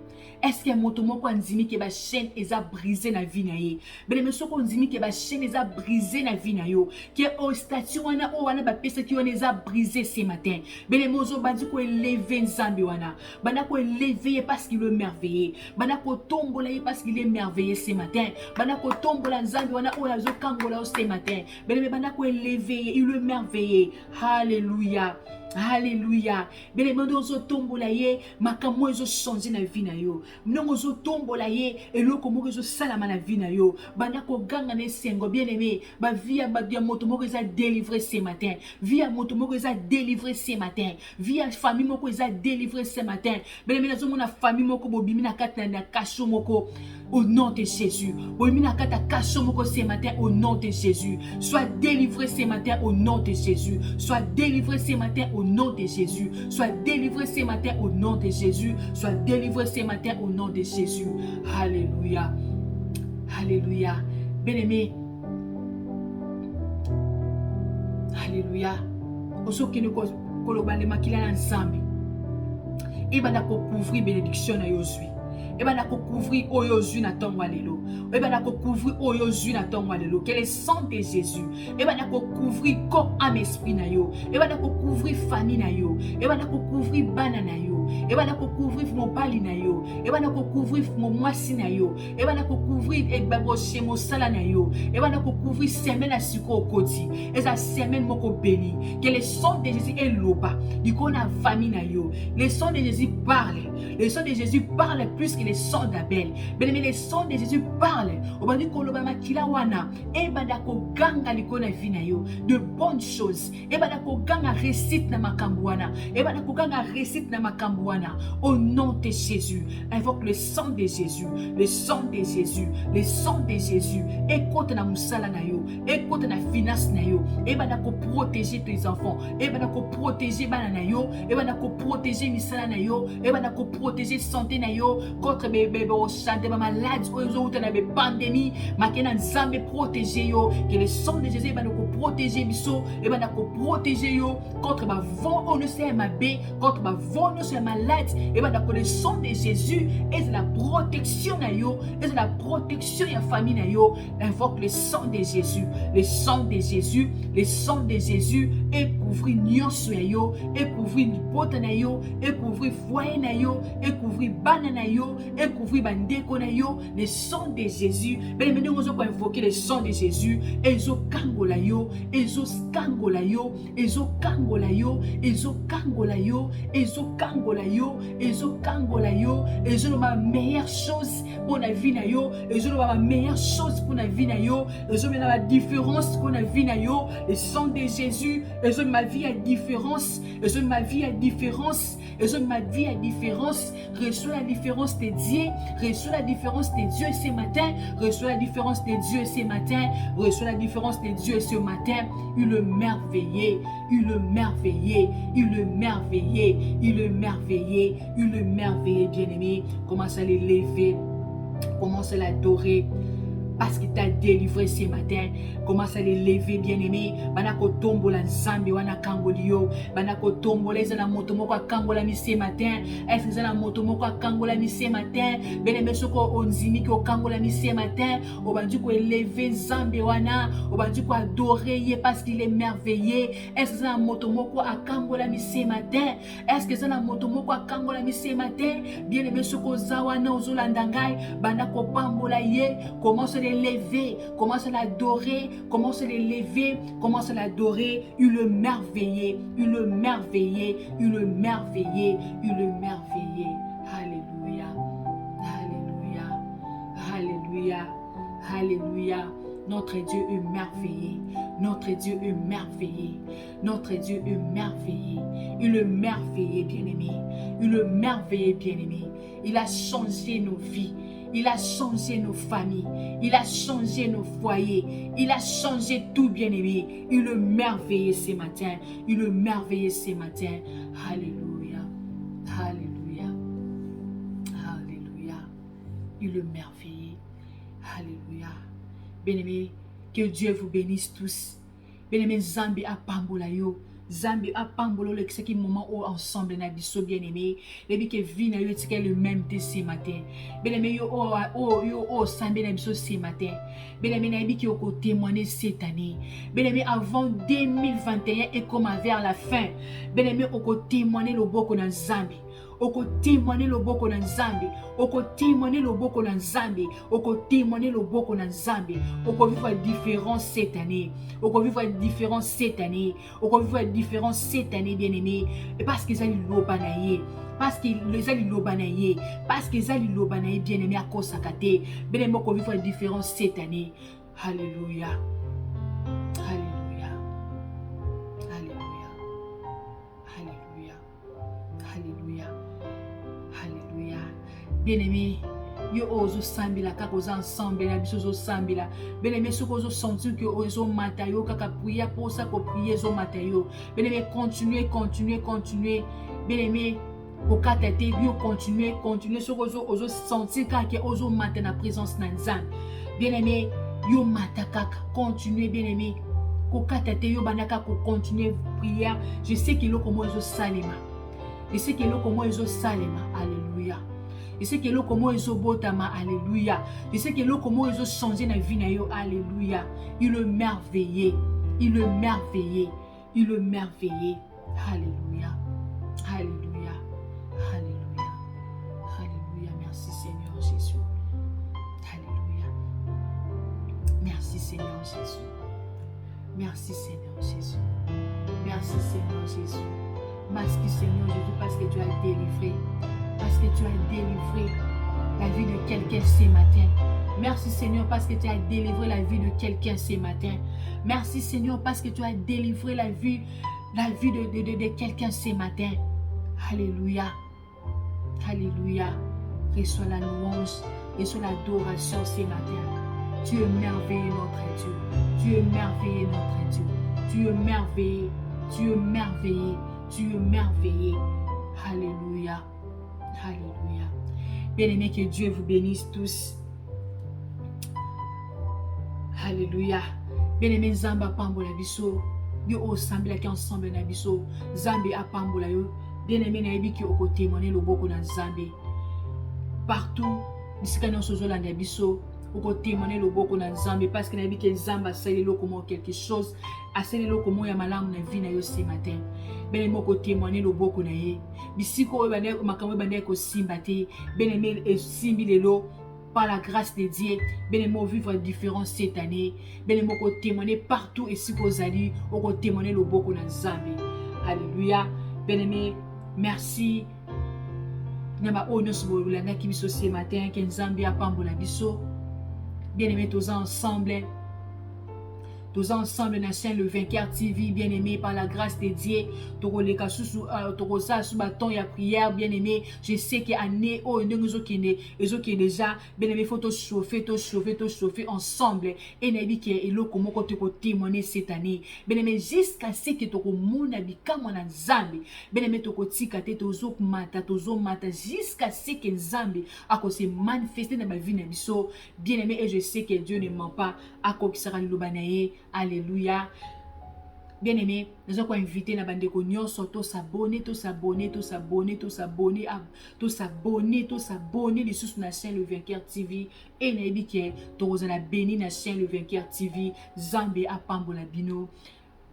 Est-ce que mon tomo kwa nzimi ke ba chaîne les a brisé na vie na ye bien mais soko nzimi ke ba chaîne les a brisé na vie na yo que au statut wana o wana ba pesa ki wana les a brisé ce matin bien mozo bandi ko élever nzambi wana bana ko élever parce qu'il est merveilleux bana ko tombola parce qu'il est merveilleux ce matin bana ko tombola nzambi wana o yazo kangola ce matin bien bana ko élever il est merveilleux alléluia alléluia bien mondo zo tombola ye makambo ezo changer na vie na yo mnongo zo tombola ye eloko moko ezo salama na vie na yo bana ko ganga na sengo bien aimé ba vie ya moto moko eza délivré ce matin vie ya moto moko eza délivré ce matin vie ya famille moko eza délivré ce matin bien aimé nazo mona famille moko bobimi na kata na kasho moko au nom de Jésus bobimi na kata kasho moko ce matin au nom de Jésus sois délivré ce matin au nom de Jésus sois délivré ce matin au nom de Jésus sois délivré ce matin au nom de Jésus sois délivré ce matin au nom de Jésus alléluia alléluia bien-aimé alléluia osoki ne koloba le makila na nsambi ebana ko couvrir bénédiction na yozui ebana ko couvrir oyozui na tongo lelo ebana ko couvrir oyozui na tongo lelo que le sang de Jésus ebana ko couvrir corps âme esprit na yo ebana ko couvrir famille na yo ebana ko couvrir bana na yo ebana ko couvrir mobali na yo ebana ko couvrir mwasi na yo ebana ko couvrir ebabo shemo sala na yo ebana ko couvrir semaine asiko okoti eza semaine moko béni que le sang de Jésus est loba ikona famille na yo le sang de Jésus parle le sang de Jésus parle plus que le sang d'Abel mais le sang de Jésus parle obandi koloba makila wana ebana ko ganga likona vie na yo de bonnes choses ebana ko ganga récite na makambo wana ebana ko ganga récite na makambo wana au nom de Jésus invoque le sang de Jésus le sang de Jésus le sang de Jésus écoute na musala na yo écoute na finance na yo ebana ko protéger tes enfants ebana ko protéger bana na yo ebana ko protéger misala na yo ebana ko protéger santé na yo contre bébé au santé ba malade ozo utana be pandémie makena nzambe protéger yo que le sang de Jésus ebana ko protéger biso ebana ko protéger yo contre ba vent on ne sait ma bé contre ba vent on ne malade ebana ko le sang de Jésus et la protection na yo et la protection ya famille na yo invoque le sang de Jésus le sang de Jésus le sang de Jésus et couvrir nyonso ya yo et couvrir bota na yo et couvrir foyer na yo et couvrir bana na yo et couvrir bandeko na yo le sang de Jésus ben maintenant on va invoquer le sang de Jésus ezo kangola yo ezo kangola yo ezo kangola yo ezo kangola yo ezo kangola yo ezo kangola yo ezo ma meilleure chose pour la vie na yo ezo ma meilleure chose pour la vie na yo ezo na la différence pour la vie na yo le sang de Jésus ezo ma vie a différence ezo ma vie a différence ezo ma vie a différence reçois la différence de Dieu reçois la différence de Dieu ce matin reçois la différence de Dieu ce matin reçois la différence de Dieu ce matin il est merveilleux il est merveilleux il est merveilleux il est merveilleux il est merveilleux bien-aimé commence à l'élever commence à l'adorer parce qu'il t'a délivré ce matin. Commence à les lever, bien-aimé. Banako tombola nzambe wana kangolio. Banako tombola ezana motomoko kangola mi ce matin. Est-ce que ezana motomoko kangola mi ce matin? Bien-aimé soko onzimi ko kangola mi ce matin. Obandi ko élever nzambe wana. Obandi ko adorer parce qu'il est merveilleux. Est-ce que ezana motomoko kangola mi ce matin? Est-ce que ezana motomoko kangola mi ce matin? Bien-aimé soko zawana ozolandangai. Banako pambola ye. Commence à l'élever, commence à l'adorer, commence à l'élever, commence à l'adorer. Il le merveillait, il le merveillait, il le merveillait, il le merveillait. Alléluia, alléluia, alléluia, alléluia. Notre Dieu est merveillé, notre Dieu est merveillé, notre Dieu est merveillé. Il est merveillé, bien-aimé, il est merveillé, bien-aimé. Il a changé nos vies. Il a changé nos familles. Il a changé nos foyers. Il a changé tout, bien-aimé. Il est merveilleux ce matin. Il est merveilleux ce matin. Alléluia. Alléluia. Alléluia. Il est merveilleux. Alléluia. Bien-aimé, que Dieu vous bénisse tous. Bien-aimé, Zambi a pambolayo. Zambi a pambolo le qui moment où ensemble na biso bien-aimé. Lebi que vie na yo tika le même dès ce matin. Bien-aimé yo sambi na biso ce matin. Bien-aimé na bi qui au témoigner cette année. Bien-aimé avant 2021 et comme vers la fin. Bien-aimé au témoigner le boko na Zambi. Oko témoigner le boko na Nzambe, oko témoigner le boko na Nzambe, oko témoigner le boko na Nzambe, oko vivre la différence cette année, oko vivre la différence cette année, oko vivre la différence cette année, bien-aimé, et parce qu'ils allaient l'obanayer, parce qu'ils allaient l'obanayer, parce qu'ils allaient l'obanayer, bien-aimé, à cause sakate, bien-aimé, oko vivre la différence cette année. Alléluia, alléluia, alléluia, alléluia, alléluia. Alléluia. Bien-aimé, yo ozo sambila kaka oza ensemble na biso ozo sambila. Bien-aimé, soki ozo sentir que ozo matayo kaka prier pour ça ko prier ozo matayo. Bien-aimé, continuez. Bien-aimé, kokata te yo continuez soki ozo sentir kaka ozo mata na présence na Nzambe. Bien-aimé, yo mata kaka, continuez bien-aimé. Kokata te yo banaka ko continuer prière. Je sais que lo komo ozo salima. Je sais que l'eau comment ils ont salema, alléluia. Je sais que l'eau comment ils ont botama, alléluia. Je sais que l'eau comment ils ont changé la vie, alléluia. Il est merveilleux, il est merveilleux, il est merveilleux, alléluia, alléluia, alléluia, alléluia. Merci Seigneur Jésus, alléluia. Merci Seigneur Jésus, merci Seigneur Jésus, merci Seigneur Jésus. Merci Seigneur Jésus parce que tu as délivré. Parce que tu as délivré la vie de quelqu'un ce matin. Merci Seigneur parce que tu as délivré la vie de quelqu'un ce matin. Merci Seigneur parce que tu as délivré la vie de quelqu'un ce matin. Alléluia. Alléluia. Reçois la louange, reçois l'adoration ce matin. Tu es merveilleux notre Dieu. Tu es merveilleux notre Dieu. Tu es merveilleux. Tu es merveilleux. Tu es merveilleux. Alléluia. Alléluia. Bien-aimé, que Dieu vous bénisse tous. Alléluia. Bien-aimé, Zamba pambola biso. Yo o sambila ki ensemble na biso. Zambe a pambola yo. Bien-aimé, na yebi ki oko témoigner le boko na Zambe. Partout, bisika nyonso zolanda biso. Oko témoigner le boko na Zambe parce que na yebi ki Zamba sali lo comme quelque chose. Asali lo comme ya malamu na vie na yo ce matin. Ben moko témoigner le boko na ye. Bisiko bande makambo bande ko simbate. Ben aimé et simbi lelo par la grâce de Dieu. Ben aimé vivre différence cette année. Ben aimé ko témoigner partout et si vous allez ko témoigner le boko na Nzambe. Alléluia. Ben aimé, merci. Nyama ono subo langa ki biso ce matin que Nzambe a pambola biso. Bien aimé tous ensemble. tous ensemble na chaîne Le Vainqueur TV, bien aimé, par la grâce de Dieu. Tokoleka sous tokosala sous bâton ya prière, bien aimé. Je sais que année oh ndenge qui est déjà bien aimé, faut te chauffer ensemble. Et nabi ki eloko moko te ko témoigner cette année. Bien aimé, jusqu'à ce que toko mona bikama na Nzambe. Bien aimé, toko tika te tozo mata jusqu'à ce que Nzambe ako se manifester dans ma vie na biso. Bien aimé, et je sais que Dieu ne ment pas. Ako kisara liloba na ye. Alléluia. Bien aimé, nous allons inviter na bande ko nyonso to s'abonner les sous na chaîne Le Vainqueur TV et na ebike to na béni na chaîne Le Vainqueur TV. Zambe apambola bino.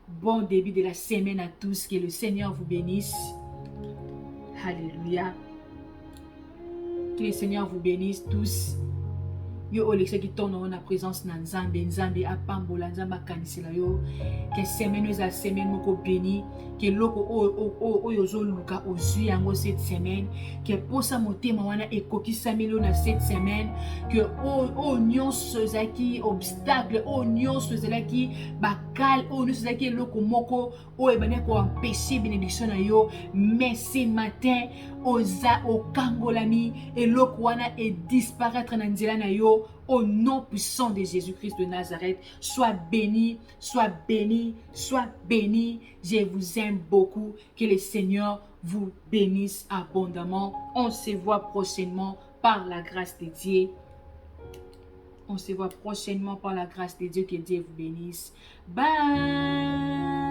Bon début de la semaine à tous, que le Seigneur vous bénisse. Alléluia. Que le Seigneur vous bénisse tous. Yo olekse ki tourne na présence na Nzambe apambola Nzambe akanisela yo. Que semaine za semaine moko béni, que loko o yozo luka ozui yango cette semaine, que posa motema wana ekokisami lo na cette semaine, que o nyonso zaki obstacle, o nyonso zaki bakal, o nyonso zaki loko moko o ebane ko empêcher bénédiction na yo, mais ce matin oza okangolami eloko wana et disparaître na nzela na yo. Au nom puissant de Jésus-Christ de Nazareth, sois béni, sois béni, sois béni. Je vous aime beaucoup. Que le Seigneur vous bénisse abondamment. On se voit prochainement par la grâce de Dieu. On se voit prochainement par la grâce de Dieu. Que Dieu vous bénisse. Bye.